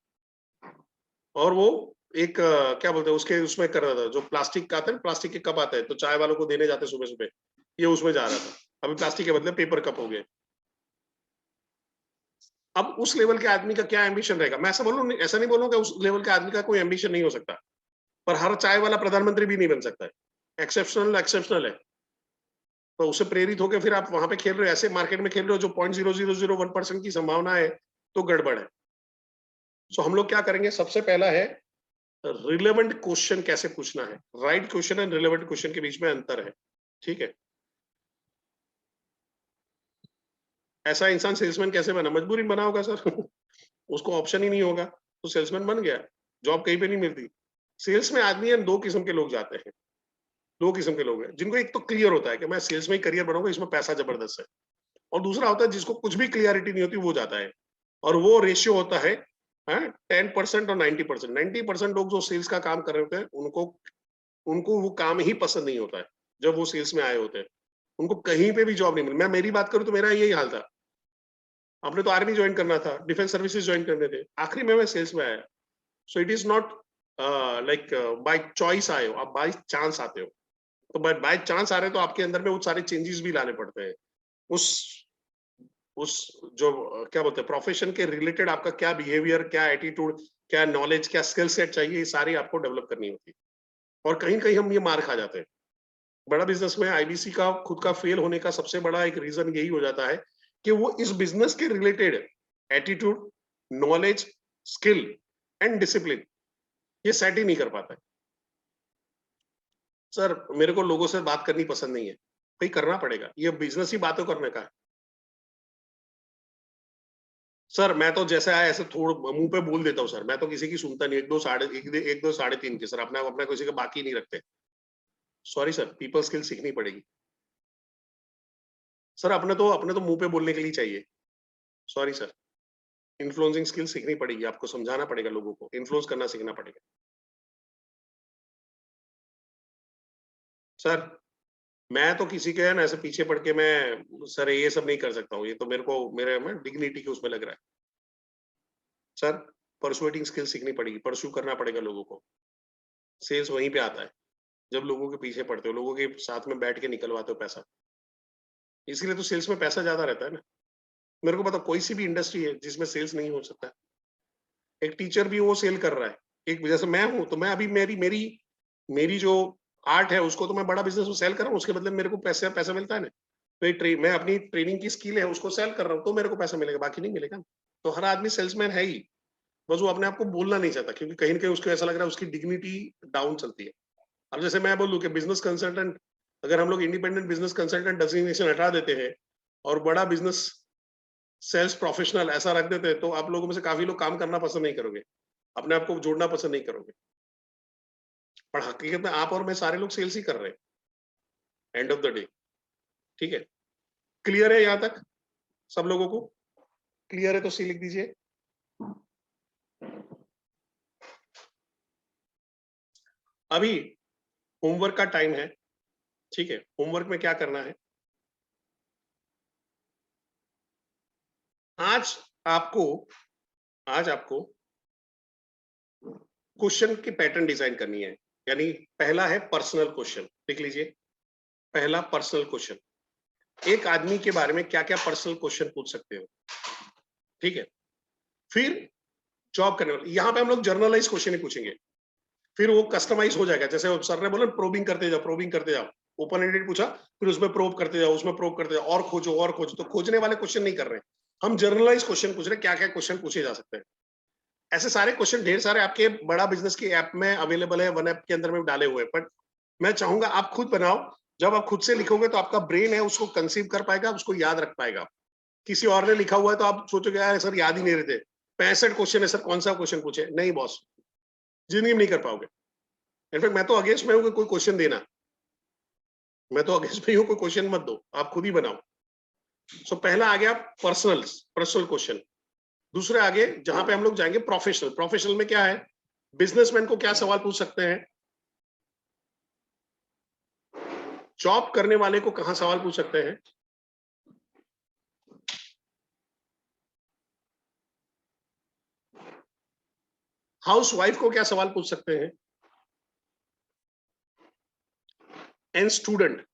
A: और वो एक क्या बोलते हैं उसके उसमें कर रहा था, जो प्लास्टिक का आता है, प्लास्टिक के कप आते हैं, तो चाय वालों को देने जाते हैं सुबह-सुबह, ये उसमें जा रहा था। अभी प्लास्टिक के बदले पेपर कप हो गए। अब उस लेवल के आदमी का क्या एम्बिशन रहेगा? मैं ऐसा नहीं बोलूँगा उस लेवल के आदमी का कोई एम्बिशन नहीं हो सकता, पर हर चाय वाला प्रधानमंत्री भी नहीं बन सकता है। एक्सेप्शनल एक्सेप्शनल है। तो उससे प्रेरित होके फिर आप वहाँ पे खेल रहे हो, ऐसे मार्केट में खेल रहे हो जो 0.0001% की संभावना है, तो गड़बड़ है। सो हम लोग क्या करेंगे, सबसे पहला है रिलेवेंट क्वेश्चन कैसे पूछना है। Right question and relevant question के बीच में अंतर है। ठीक है? ऐसा इंसान सेल्समैन कैसे बना? मजबूरी में बना होगा सर। उसको ऑप्शन ही नहीं होगा, तो सेल्समैन बन गया। जॉब कहीं पे नहीं मिलती। सेल्स में आदमी है, 2 किस्म के लोग जाते हैं। 2 किस्म के लोग हैं, जिनको एक तो क्लियर होता है कि मैं सेल्स में ही करियर बनाऊँगा, इसमें पैसा जबरदस्त है। और दूसरा होता है जिसको कुछ भी क्लैरिटी नहीं होती, वो जाता है। और वो रेशियो होता है, हैं, 10% और 90%। 90% लोग जो सेल्स का काम कर रहे होते हैं, उनको उनको वो काम ही पसंद नहीं होता है, जब वो सेल्स में आए होते हैं। उनको कहीं पे भी जॉब नहीं मिली। मैं मेरी बात करूँ तो मेरा यही हाल था। आपने तो आर्मी जॉइन करना था, डिफेंस सर्विसेज जॉइन करने थे। आखिरी में मैं सेल्स में आया। So it is not like by choice आए हो, आप बाय चांस आते हो। तो बाय चांस आ रहे तो आपके अंदर में वो सारे चेंजेस भी लाने पड़ते हैं। उस जो क्या बोलते हैं प्रोफेशन के रिलेटेड आपका क्या बिहेवियर, क्या एटीट्यूड, क्या नॉलेज, क्या स्किल सेट चाहिए, ये सारी आपको डेवलप करनी होती है। और कहीं-कहीं हम ये मार खा जाते हैं। बड़ा बिज़नेस में आईबीसी का खुद का फेल होने का सबसे बड़ा एक रीज़न यही हो जाता है कि वो इस बिज़नेस के related attitude, knowledge, skill and discipline ये सेट ही नहीं कर पाता है। सर, मेरे को लोगों से बात करनी पसंद नहीं है। भई करना पड़ेगा। ये बिज़नेस ही बातें करने का है। सर, मैं तो जैसे आया ऐसे थोड़ा मुँह पे बोल देता हूँ सर। मैं तो किसी की सुनता नहीं। 1-2 साढ़े 3 की सर अपना अपना किसी का बाकी नहीं रखते। सॉरी सर, पीपल स्किल सीखनी पड़ेगी। सर, अपने तो मुँह पे बोलने के लिए चाहिए। सॉरी सर, इन्फ्लुएंसिंग स्किल सीखनी पड़ेगी। आपको समझाना पड़ेगा लोगों को, इन्फ्लुएंस करना सीखना पड़ेगा। सर, मैं तो किसी के है ना ऐसे पीछे पड़ के मैं सर ये सब नहीं कर सकता हूँ। ये तो मेरे को मेरे में डिग्निटी के उसमें लग रहा है। सर, पर्सुएटिंग स्किल सीखनी पड़ेगी, पर्स्यू करना पड़ेगा लोगों को। सेल्स वहीं पे आता है, जब लोगों के पीछे पड़ते हो, लोगों के साथ में बैठ के निकलवाते हो पैसा। इसीलिए तो सेल्स में पैसा ज़्यादा रहता है ना। मेरे को पता कोई सी भी इंडस्ट्री है जिसमें सेल्स नहीं हो सकता है। एक टीचर भी वो सेल कर रहा है। एक जैसे मैं हूँ, तो मैं अभी मेरी मेरी मेरी जो आर्ट है उसको तो मैं बड़ा बिज़नेस में सेल कर रहा हूँ, उसके बदले मेरे को पैसा पैसा मिलता है ना। तो मैं अपनी ट्रेनिंग की स्किल है उसको सेल कर रहा हूँ, तो मेरे को पैसा मिलेगा, बाकी नहीं मिलेगा। तो हर आदमी सेल्समैन है ही, बस वो अपने आप को बोलना नहीं चाहता क्योंकि कहीं न कहीं उसको ऐसा लग रहा है उसकी डिग्निटी डाउन चलती है। अब जैसे मैं बोलूँ कि बिज़नेस कंसल्टेंट अगर हम लोग इंडिपेंडेंट बिज़नेस कंसल्टेंट डेज़िग्नेशन हटा देते हैं और बड़ा बिज़नेस सेल्स प्रोफेशनल ऐसा रख देते हैं, तो आप लोगों में से काफ़ी लोग काम करना पसंद नहीं करोगे। अपने आप को जोड़ना पसंद नहीं करोगे। पर हकीकत में आप और मैं सारे लोग सेल्स ही कर रहे हैं, एंड ऑफ द डे, ठीक है? क्लियर है यहाँ तक सब लोगों को? क्लियर है तो सी लिख दीजिए। अभी होमवर्क का टाइम है, ठीक है? होमवर्क में क्या करना है? आज आपको आज आपको क्वेश्चन की पैटर्न डिजाइन करनी है। यानी पहला है पर्सनल क्वेश्चन, लिख लीजिए। पहला पर्सनल क्वेश्चन। एक आदमी के बारे में क्या-क्या पर्सनल क्वेश्चन पूछ सकते हो, ठीक है? फिर जॉब करने वाले यहाँ पे हम लोग जर्नलाइज़ क्वेश्चन ही पूछेंगे। फिर वो कस्टमाइज़ हो जाएगा। जैसे सर ने बोला प्रोबिंग करते जाओ। ओपन एंडेड पूछा, फिर उसमें प्रोब करते जाओ, उसमें प्रोब करते जाओ, और खोजो। तो खोजने वाले क्वेश्चन नहीं कर रहे हैं। हम जर्नलाइज़ क्वेश्चन पूछ रहे हैं, क्या-क्या क्वेश्चन पूछे जा सकते हैं। ऐसे सारे क्वेश्चन ढेर सारे आपके बड़ा बिज़नेस की ऐप में अवेलेबल है, वन ऐप के अंदर में डाले हुए हैं। बट मैं चाहूँगा आप खुद बनाओ। जब आप खुद से लिखोगे तो आपका ब्रेन है उसको कंसीव कर पाएगा, उसको याद रख पाएगा। किसी और ने लिखा हुआ है तो आप सोचोगे यार सर याद ही नहीं रहते। 65 क्वेश्चन है सर, कौन-सा क्वेश्चन पूछे? नहीं बॉस, ज़िंदगी में नहीं कर पाओगे। इनफैक्ट मैं तो अगेंस्ट में हूँ कि कोई क्वेश्चन देना। मैं तो अगेंस्ट में हूँ, कोई क्वेश्चन मत दो, आप खुद ही बनाओ। सो पहला आ गया पर्सनल क्वेश्चन। दूसरे आगे जहां पे हम लोग जाएंगे प्रोफेशनल में क्या है, बिजनेसमैन को क्या सवाल पूछ सकते हैं, जॉब करने वाले को कहां सवाल पूछ सकते हैं, हाउस वाइफ को क्या सवाल पूछ सकते हैं, एंड स्टूडेंट।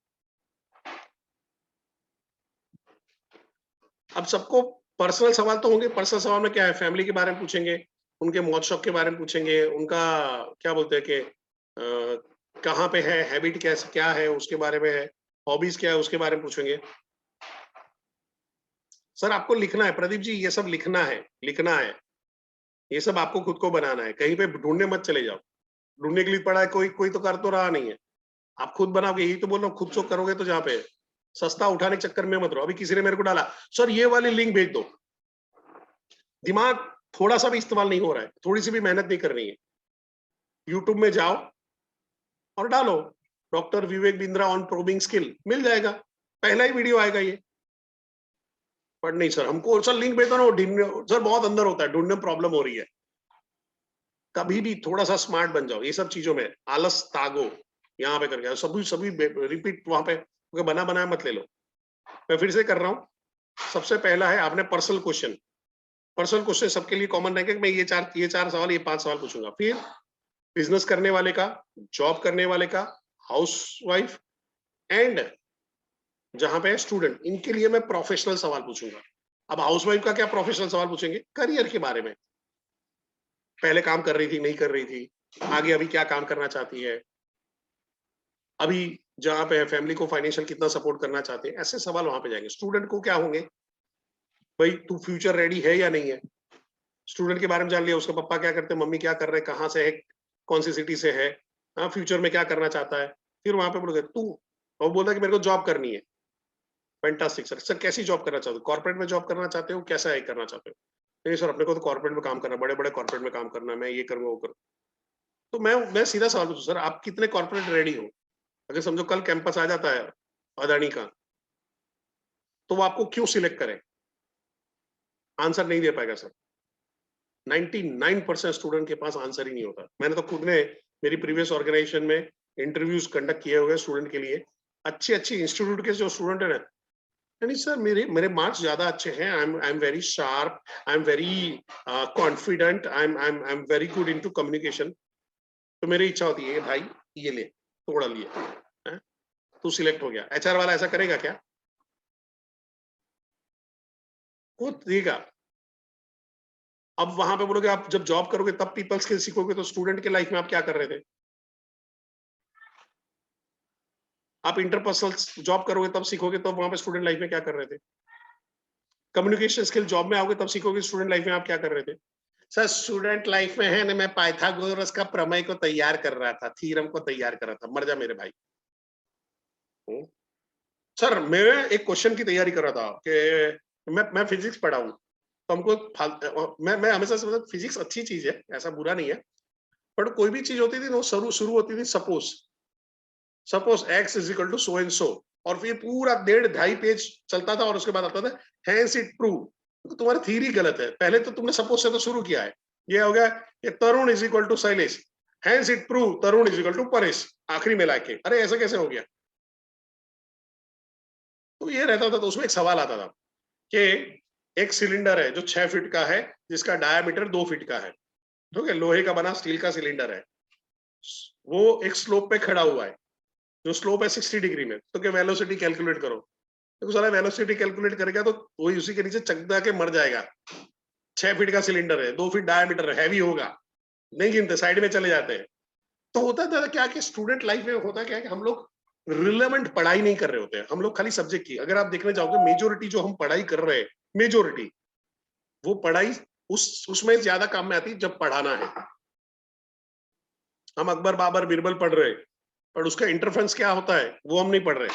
A: अब सबको पर्सनल सवाल तो होंगे। पर्सनल सवाल में क्या है, फैमिली के बारे में पूछेंगे, उनके मौत शौक के बारे में पूछेंगे, उनका क्या बोलते हैं कि कहाँ पे है, हैबिट कैसे क्या है उसके बारे में है, हॉबीज क्या है उसके बारे में पूछेंगे। सर आपको लिखना है प्रदीप जी, ये सब लिखना है। ये सब आपको खुद को बनाना है, कहीं पे ढूंढने मत चले जाओ। ढूंढने के लिए पड़ा है, कोई कोई तो कर तो रहा नहीं है। आप खुद बनाओगे, यही तो बोल रहा हूँ, खुद से करोगे तो जहाँ पे सस्ता उठाने के चक्कर में मत रहो। अभी किसी ने मेरे को डाला, सर ये वाली लिंक भेज दो। दिमाग थोड़ा सा भी इस्तेमाल नहीं हो रहा है, थोड़ी सी भी मेहनत नहीं करनी है। यूट्यूब में जाओ और डालो doctor Vivek Bindra on probing skill, मिल जाएगा, पहला ही वीडियो आएगा ये। पर नहीं सर, हमको सर लिंक भेज दो ना, सर बहुत अंदर होता है, ढूंढने में प्रॉब्लम हो रही है। कभी भी थोड़ा सा स्मार्ट बन जाओ, ये सब चीजों में आलस तागो यहाँ पे करके सभी सभी रिपीट वहां पे बना बनाया मत ले लो। मैं फिर से कर रहा हूँ। सबसे पहला है आपने पर्सनल क्वेश्चन सबके लिए कॉमन रहेगा कि मैं ये चार सवाल, ये 5 सवाल पूछूंगा। फिर बिजनेस करने वाले का, जॉब करने वाले का, हाउस वाइफ एंड जहां पे स्टूडेंट, इनके लिए मैं प्रोफेशनल सवाल पूछूंगा। अब हाउसवाइफ का क्या प्रोफेशनल सवाल पूछेंगे? करियर के बारे में, पहले काम कर रही थी, नहीं कर रही थी, आगे अभी क्या काम करना चाहती है, अभी जहां पे फैमिली को फाइनेंशियल कितना सपोर्ट करना चाहते हैं, ऐसे सवाल वहां पे जाएंगे। स्टूडेंट को क्या होंगे, भाई तू फ्यूचर रेडी है या नहीं है, स्टूडेंट के बारे में जान लिया, उसके पापा क्या करते हैं, मम्मी क्या कर रहे हैं, कहाँ से है, कौन सी सिटी से है, हाँ फ्यूचर में क्या करना चाहता है। फिर वहां पे बोलोगे तू, और वो बोलता है कि मेरे को जॉब करनी है। फैंटास्टिक सर, सर कैसी जॉब करना चाहते हो, कॉर्पोरेट में जॉब करना चाहते हो, कैसा है करना चाहते हो? नहीं सर, अपने को तो कॉर्पोरेट में काम करना, बड़े बड़े कॉर्पोरेट में काम करना, मैं ये करूंगा वो करूँ। तो मैं सीधा सवाल पूछूं, सर आप कितने कॉर्पोरेट रेडी हो? अगर समझो कल कैंपस आ जाता है अदानी का, तो वो आपको क्यों सिलेक्ट करे? आंसर नहीं दे पाएगा सर। 99% स्टूडेंट के पास आंसर ही नहीं होता। मैंने तो खुद ने मेरी प्रीवियस ऑर्गेनाइजेशन में इंटरव्यूज कंडक्ट किए हुए स्टूडेंट के लिए, अच्छे अच्छे इंस्टीट्यूट के जो स्टूडेंट है, नहीं सर मेरे मेरे मार्क्स ज्यादा अच्छे हैं, I am very sharp, I am very confident, I am very good into communication. तो मेरी इच्छा होती है भाई ये ले, थोड़ा लिए, हैं? तू सिलेक्ट हो गया। एचआर वाला ऐसा करेगा क्या? वो देगा। अब वहां पे बोलोगे आप जब जॉब करोगे तब पीपल स्किल सीखोगे, तो स्टूडेंट के लाइफ में आप क्या कर रहे थे? आप इंटरपर्सनल जॉब करोगे तब सीखोगे, तब वहां पे स्टूडेंट लाइफ में क्या कर रहे थे? कम्युनिकेशन स्किल जॉब में आओगे तब सीखोगे, स्टूडेंट लाइफ में आप क्या कर रहे थे? सर स्टूडेंट लाइफ में है ना, मैं पाइथागोरस का प्रमेय को तैयार कर रहा था, थ्योरम को तैयार कर रहा था। मर जा मेरे भाई। हम्म। सर मैं एक क्वेश्चन की तैयारी कर रहा था कि मैं फिजिक्स पढ़ा हूँ, तो हमको मैं हमेशा से मतलब फिजिक्स अच्छी चीज है, ऐसा बुरा नहीं है, बट कोई भी चीज होती थी ना, वो शुरू होती थी suppose, suppose x is equal to so and so, और फिर पूरा 1.5-2.5 पेज चलता था और उसके बाद आता था हैंस इट प्रूव। तो तुम्हारी थ्योरी गलत है, पहले तो तुमने सपोज से तो शुरू किया है। ये हो गया कि Tarun is equal to Shailesh, hence it prove Tarun is equal to Paresh, आखिरी में लाके अरे ऐसा कैसे हो गया? तो ये रहता था, तो उसमें एक सवाल आता था कि एक सिलेंडर है जो 6 फीट का है, जिसका डायामीटर 2 फीट का है, ठीक है, लोहे का बना स्टील का सिलेंडर है, वो एक स्लोप पे खड़ा हुआ है, जो स्लोप है 60 डिग्री में, तो क्या वेलोसिटी कैलकुलेट करो। तो सारा वेलोसिटी कैलकुलेट करेगा तो वही उसी के नीचे चकदा के मर जाएगा। 6 फीट का सिलेंडर है, 2 फीट डायमीटर है, हैवी होगा, नहीं गिनते, साइड में चले जाते हैं। तो होता था क्या कि स्टूडेंट लाइफ में होता क्या है कि हम लोग रिलेवेंट पढ़ाई नहीं कर रहे होते हैं, हम लोग खाली सब्जेक्ट की। अगर आप देखने जाओगे मेजोरिटी जो हम पढ़ाई कर रहे हैं, मेजोरिटी वो पढ़ाई उसमें ज्यादा काम में आती है जब पढ़ाना है। हम अकबर बाबर बीरबल पढ़ रहे हैं, पर उसका इंटरफेरेंस क्या होता है वो हम नहीं पढ़ रहे,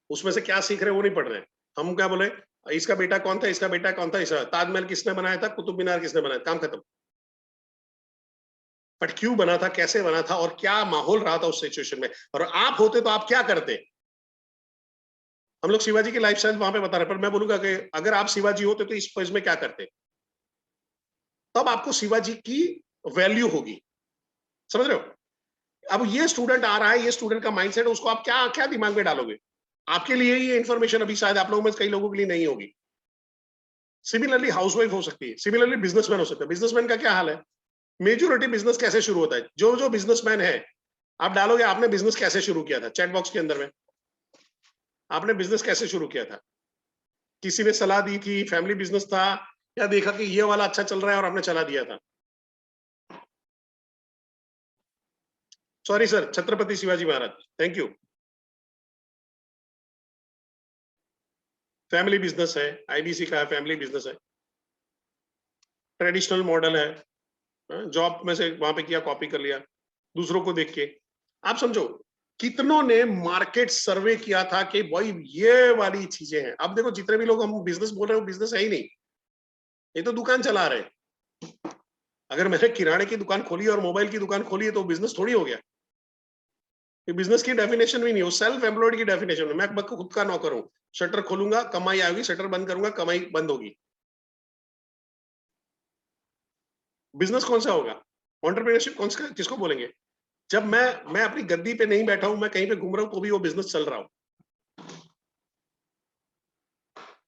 A: उसमें से क्या सीख रहे हैं वो नहीं पढ़ रहे। हम क्या बोले, इसका बेटा कौन था, इसका बेटा कौन था, इसका ताजमहल किसने बनाया था, कुतुब मीनार किसने बनाया, काम खत्म। बट क्यों बना था, कैसे बना था, और क्या माहौल रहा था उस सिचुएशन में, और आप होते तो आप क्या करते? हम लोग शिवाजी की लाइफस्टाइल वहां पे बता रहे, पर मैं बोलूंगा कि अगर आप शिवाजी होते तो इस फेज में क्या करते, तब आपको शिवाजी की वैल्यू होगी। समझ रहे हो? अब ये स्टूडेंट आ रहा है, ये स्टूडेंट का माइंडसेट, उसको आप क्या क्या दिमाग में डालोगे? आपके लिए ये इन्फॉर्मेशन अभी शायद आप लोगों में कई लोगों के लिए नहीं होगी। सिमिलरली हाउसवाइफ हो सकती है, सिमिलरली बिजनेसमैन हो सकता है। बिजनेसमैन का क्या हाल है? मेजोरिटी बिजनेस कैसे शुरू होता है? जो जो बिजनेसमैन है, आप डालोगे आपने बिजनेस कैसे शुरू किया था चैट बॉक्स के अंदर में, आपने बिजनेस कैसे शुरू किया था? किसी ने सलाह दी थी, फैमिली बिजनेस था, या देखा कि ये वाला अच्छा चल रहा है और आपने चला दिया था? Sorry sir, Chhatrapati Shivaji Maharaj, thank you. Family business है, आईबीसी का है, फैमिली बिजनेस है, ट्रेडिशनल मॉडल है, जॉब में से वहां पे किया, कॉपी कर लिया दूसरों को देख के। आप समझो कितनों ने मार्केट सर्वे किया था कि भाई ये वाली चीजें हैं। अब देखो जितने भी लोग हम बिजनेस बोल रहे हैं वो बिजनेस है ही नहीं, ये तो दुकान चला रहे हैं। अगर मैंने किराने की दुकान खोली और मोबाइल की दुकान खोली है तो बिजनेस थोड़ी हो गया। ये बिजनेस की डेफिनेशन भी नहीं हो, सेल्फ एम्प्लॉयड की डेफिनेशन है। मैं खुद का नौकर हूं, शटर खोलूंगा कमाई आएगी, शटर बंद करूंगा कमाई बंद होगी। बिजनेस कौन सा होगा? एंटरप्रेन्योरशिप कौन सा, किसको बोलेंगे? जब मैं अपनी गद्दी पे नहीं बैठा हूं, मैं कहीं पे घूम रहा हूं तो भी वो बिजनेस चल रहा हूं।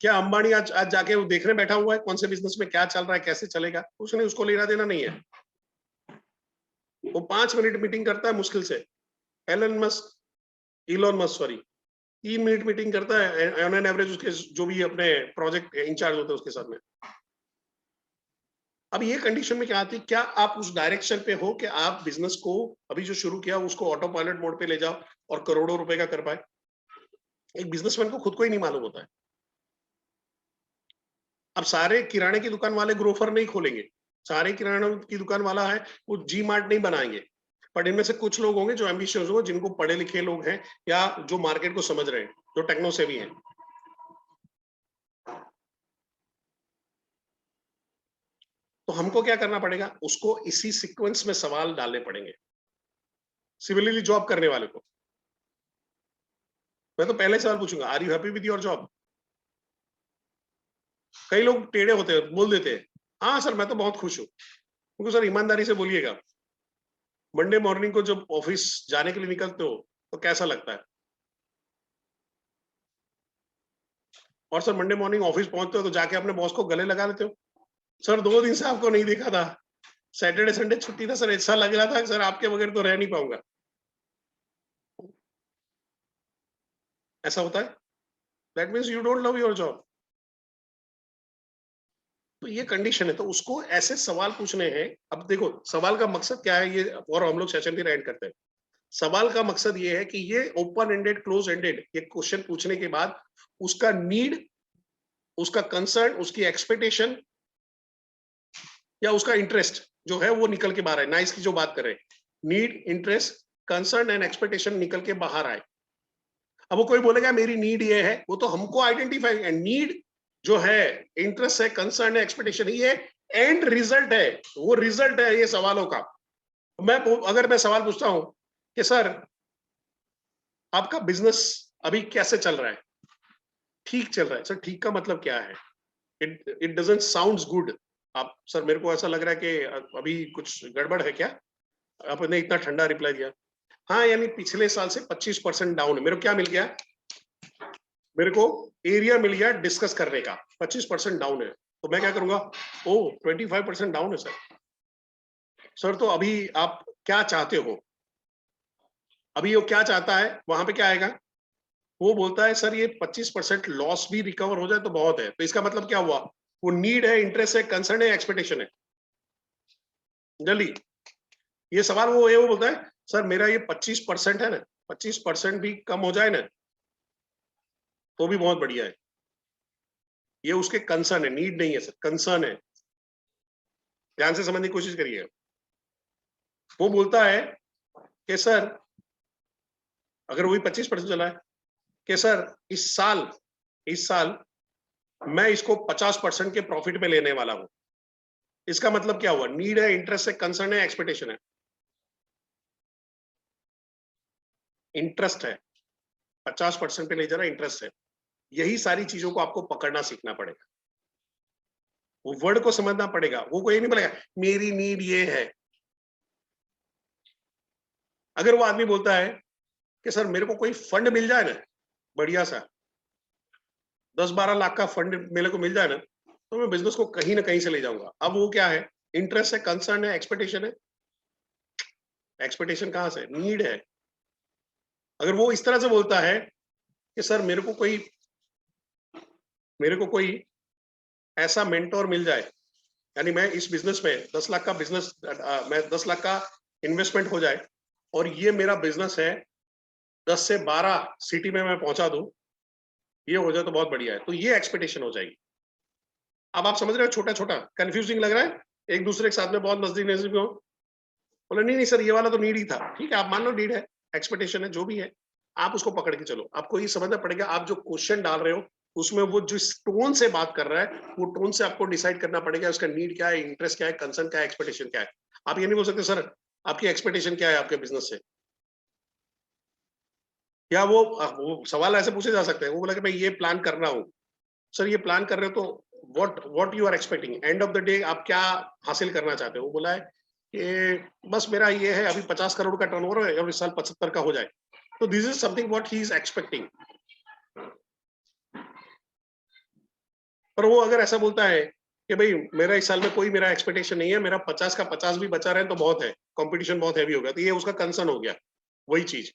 A: क्या अंबानी आज जाके वो देखने बैठा हुआ है कौन से बिजनेस में क्या चल रहा है, कैसे चलेगा? उसने उसको लेना देना नहीं है। वो 5 मिनट मीटिंग करता है मुश्किल से। Elon Musk sorry, 3 minute meeting करता है ऑन एन एवरेज, उसके जो भी अपने प्रोजेक्ट इंचार्ज होते हैं उसके साथ में। अब ये कंडीशन में क्या आती है, क्या आप उस डायरेक्शन पे हो कि आप बिजनेस को अभी जो शुरू किया उसको ऑटो पायलट मोड पे ले जाओ और करोड़ों रुपए का कर पाए? एक बिजनेसमैन को खुद को ही नहीं मालूम होता है। अब सारे किराने की दुकान वाले ग्रोफर नहीं खोलेंगे, सारे किराना की दुकान वाला है वो जी मार्ट नहीं बनाएंगे, पर इनमें से कुछ लोग होंगे जो एम्बिशियस होंगे, जिनको पढ़े लिखे लोग हैं या जो मार्केट को समझ रहे हैं, जो टेक्नो सेवी हैं। तो हमको क्या करना पड़ेगा, उसको इसी सीक्वेंस में सवाल डालने पड़ेंगे। सिमिलरली जॉब करने वाले को मैं तो पहले सवाल पूछूंगा, are you happy with your job? कई लोग टेढ़े होते हैं, बोल देते हैं हाँ सर मैं तो बहुत खुश हूं। उनको सर ईमानदारी से बोलिएगा, मंडे मॉर्निंग को जब ऑफिस जाने के लिए निकलते हो तो कैसा लगता है? और सर मंडे मॉर्निंग ऑफिस पहुंचते हो तो जाके अपने बॉस को गले लगा लेते हो, सर 2 दिन से आपको नहीं देखा था, सैटरडे संडे छुट्टी था सर, ऐसा लग रहा था सर आपके बगैर तो रह नहीं पाऊंगा। ऐसा होता है? That means you don't love your job. तो ये कंडीशन है, तो उसको ऐसे सवाल पूछने हैं। अब देखो सवाल का मकसद क्या है, ये और हम लोग सेशन भी एंड करते हैं। सवाल का मकसद ये है कि ये ओपन एंडेड क्लोज एंडेड ये क्वेश्चन पूछने के बाद उसका नीड, उसका कंसर्न, उसकी एक्सपेक्टेशन या उसका इंटरेस्ट जो है वो निकल के बाहर आए। नाइस की जो बात कर रहे हैं, need, interest, concern and expectation निकल के बाहर आए। अब वो कोई बोलेगा मेरी नीड ये है, वो तो हमको आइडेंटिफाई, नीड जो है, इंटरेस्ट है, कंसर्न है, एक्सपेक्टेशन, ये एंड रिजल्ट है, वो रिजल्ट है ये सवालों का। अगर मैं सवाल पूछता हूं कि सर आपका बिजनेस अभी कैसे चल रहा है? ठीक चल रहा है। सर ठीक का मतलब क्या है? It doesn't sounds good. आप सर मेरे को ऐसा लग रहा है कि अभी कुछ गड़बड़ है क्या? आपने इतना ठंडा रिप्लाई दिया। हाँ यानी पिछले साल से 25% डाउन है। मेरे को क्या मिल गया? मेरे को एरिया मिल गया डिस्कस करने का। 25% डाउन है तो मैं क्या करूंगा? ओ 25% डाउन है सर। सर तो अभी आप क्या चाहते हो? अभी वो क्या चाहता है वहां पे क्या आएगा? वो बोलता है सर ये 25% लॉस भी रिकवर हो जाए तो बहुत है। तो इसका मतलब क्या हुआ? वो नीड है, इंटरेस्ट है, कंसर्न है, एक्सपेक्टेशन है। जल्दी ये सवाल वो बोलता है सर मेरा ये 25% है ना, 25% भी कम हो जाए ना तो भी बहुत बढ़िया है। ये उसके कंसर्न है, नीड नहीं है सर, कंसर्न है। ध्यान से समझने की कोशिश करिए। वो बोलता है कि सर अगर वही 25% चला है कि सर इस साल मैं इसको 50% के प्रॉफिट में लेने वाला हूं। इसका मतलब क्या हुआ? नीड है, इंटरेस्ट है, कंसर्न है, एक्सपेक्टेशन है। इंटरेस्ट है, 50% पे ले जा रहा है, इंटरेस्ट है। यही सारी चीजों को आपको पकड़ना सीखना पड़ेगा, वो वर्ड को समझना पड़ेगा। वो कोई नहीं बोलेगा मेरी नीड ये है। अगर वो आदमी बोलता है कि सर मेरे को कोई फंड मिल जाए ना, बढ़िया सा 10-12 लाख का फंड मेरे को मिल जाए ना, तो मैं बिजनेस को कहीं ना कहीं से ले जाऊंगा। अब वो क्या है? इंटरेस्ट है, कंसर्न है, एक्सपेक्टेशन है। एक्सपेक्टेशन कहां से? नीड है। अगर वो इस तरह से बोलता है कि सर मेरे को कोई ऐसा मेंटोर मिल जाए, यानी मैं इस बिजनेस में 10 लाख का बिजनेस, मैं 10 लाख का इन्वेस्टमेंट हो जाए और ये मेरा बिजनेस है 10 से 12 सिटी में मैं पहुंचा दूं, ये हो जाए तो बहुत बढ़िया है। तो ये एक्सपेक्टेशन हो जाएगी। अब आप समझ रहे हो, छोटा छोटा कंफ्यूजिंग लग रहा है, एक दूसरे के साथ में बहुत नजदीक नजदीक हो। बोले नहीं नहीं सर ये वाला तो नीड ही था। ठीक है आप मान लो नीड है, एक्सपेक्टेशन है, जो भी है आप उसको पकड़ के चलो। आपको ये समझना पड़ेगा आप जो क्वेश्चन डाल रहे हो उसमें वो जिस टोन से बात कर रहा है वो टोन से आपको डिसाइड करना पड़ेगा उसका नीड क्या है, इंटरेस्ट क्या है, कंसर्न क्या है, एक्सपेक्टेशन क्या है। आप ये नहीं बोल सकते सर आपकी एक्सपेक्टेशन क्या है आपके बिजनेस से। या वो सवाल ऐसे पूछे जा सकते हैं। वो बोला कि मैं ये प्लान कर रहा हूँ। सर ये प्लान कर रहे हो तो what you are expecting, end of the day आप क्या हासिल करना चाहते हो? वो बोला है कि बस मेरा ये है अभी 50 करोड़ का टर्नओवर है और इस साल 75 का हो जाए। तो this is something what he is expecting. पर वो अगर ऐसा बोलता है कि भाई मेरा इस साल में कोई मेरा एक्सपेक्टेशन नहीं है, मेरा 50 का 50 भी बचा रहे तो बहुत है, कंपटीशन बहुत हैवी होगा, तो ये उसका कंसर्न हो गया। वही चीज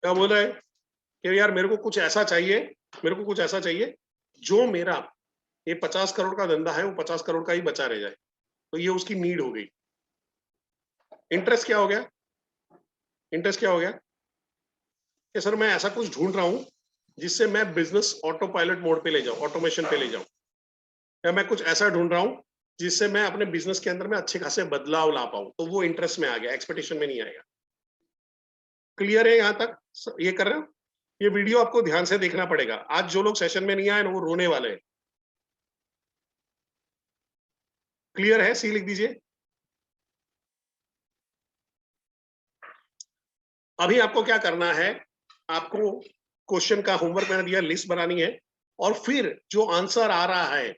A: क्या बोल रहा है कि यार मेरे को कुछ ऐसा चाहिए, मेरे को कुछ ऐसा चाहिए जो मेरा ये 50 करोड़ का धंधा है वो 50 करोड़ का ही बचा रह जाए। तो ये उसकी नीड हो गई। इंटरेस्ट क्या हो गया? इंटरेस्ट क्या हो गया कि सर मैं ऐसा कुछ ढूंढ रहा हूं जिससे मैं बिजनेस ऑटो पायलट मोड पे ले जाऊं, ऑटोमेशन पे ले जाऊं, या मैं कुछ ऐसा ढूंढ रहा हूं जिससे मैं अपने बिजनेस के अंदर में अच्छे खासे बदलाव ला पाऊं। तो वो इंटरेस्ट में आ गया, एक्सपेक्टेशन में नहीं आएगा। क्लियर है यहां तक? ये कर रहे हो? ये वीडियो आपको ध्यान से देखना पड़ेगा। आज जो लोग सेशन में नहीं आए ना वो रोने वाले हैं। क्लियर है? सी लिख दीजिए। अभी आपको क्या करना है, आपको क्वेश्चन का होमवर्क मैंने दिया, लिस्ट बनानी है, और फिर जो आंसर आ रहा है,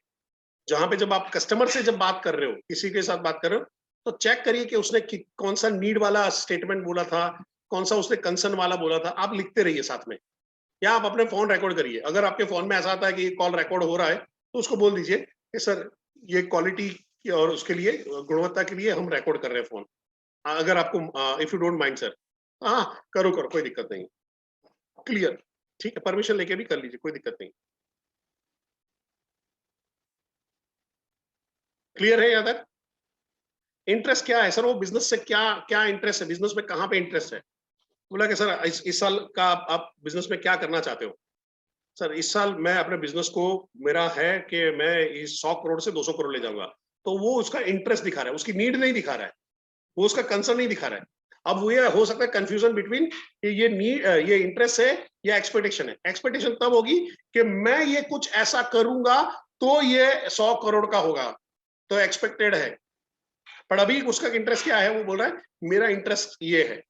A: जहां पे जब आप कस्टमर से जब बात कर रहे हो, किसी के साथ बात कर रहे हो, तो चेक करिए कि उसने कौन सा नीड वाला स्टेटमेंट बोला था, कौन सा उसने कंसर्न वाला बोला था। आप लिखते रहिए साथ में, या आप अपने फोन रिकॉर्ड करिए। अगर आपके फोन में ऐसा आता है कि कॉल रिकॉर्ड हो रहा है तो उसको बोल दीजिए कि सर ये क्वालिटी और उसके लिए गुणवत्ता के लिए हम रिकॉर्ड कर रहे हैं फोन। अगर आपको if you don't mind sir, हाँ करो करो, कोई दिक्कत नहीं। क्लियर? ठीक है, परमिशन लेके भी कर लीजिए, कोई दिक्कत नहीं। क्लियर है यहाँ तक? इंटरेस्ट क्या है सर? वो बिजनेस से क्या क्या इंटरेस्ट है, बिजनेस में कहाँ पे इंटरेस्ट है? बोला कि सर इस साल का आप बिजनेस में क्या करना चाहते हो? सर इस साल मैं अपने बिजनेस को, मेरा है कि मैं इस 100 करोड़ से 200 करोड़ ले जाऊंगा। तो वो उसका इंटरेस्ट दिखा रहा है, उसकी नीड नहीं दिखा रहा है, वो उसका कंसर्न नहीं दिखा रहा है। अब वो ये हो सकता है कंफ्यूजन बिटवीन ये नीड, ये इंटरेस्ट है या एक्सपेक्टेशन है। एक्सपेक्टेशन तब होगी कि मैं ये कुछ ऐसा करूंगा तो ये 100 करोड़ का होगा, तो एक्सपेक्टेड है। पर अभी उसका इंटरेस्ट क्या है? वो बोल रहा है मेरा इंटरेस्ट ये है,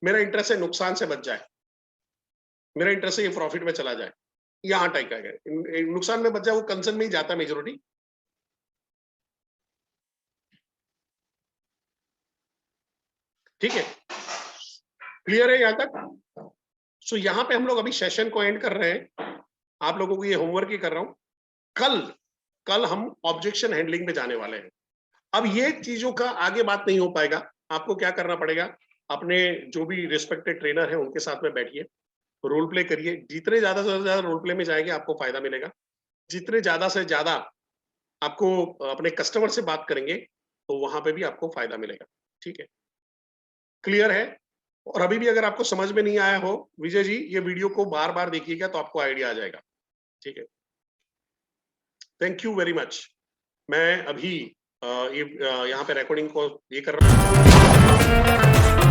A: मेरा इंटरेस्ट है नुकसान से बच जाए, मेरा इंटरेस्ट है ये प्रॉफिट में चला जाए। यहाँ टाइप का है, नुकसान में बच जाए, वो कंसर्न में ही जाता है मेजोरिटी। ठीक है, क्लियर है यहाँ तक? सो यहाँ पे हम लोग अभी सेशन को एंड कर रहे हैं। आप लोगों को ये होमवर्क ही कर रहा हूं। कल कल हम ऑब्जेक्शन हैंडलिंग पे जाने वाले हैं। अब ये चीजों का आगे बात नहीं हो पाएगा। आपको क्या करना पड़ेगा, अपने जो भी रिस्पेक्टेड ट्रेनर है उनके साथ में बैठिए, रोल प्ले करिए। जितने ज्यादा से ज्यादा रोल प्ले में जाएंगे आपको फायदा मिलेगा। जितने ज्यादा से ज्यादा आपको अपने कस्टमर से बात करेंगे तो वहां पे भी आपको फायदा मिलेगा। ठीक है, क्लियर है? और अभी भी अगर आपको समझ में नहीं आया हो विजय जी, ये वीडियो को बार बार देखिएगा तो आपको आइडिया आ जाएगा। ठीक है, थैंक यू वेरी मच। मैं अभी यहाँ पे रिकॉर्डिंग को ये कर रहा हूँ।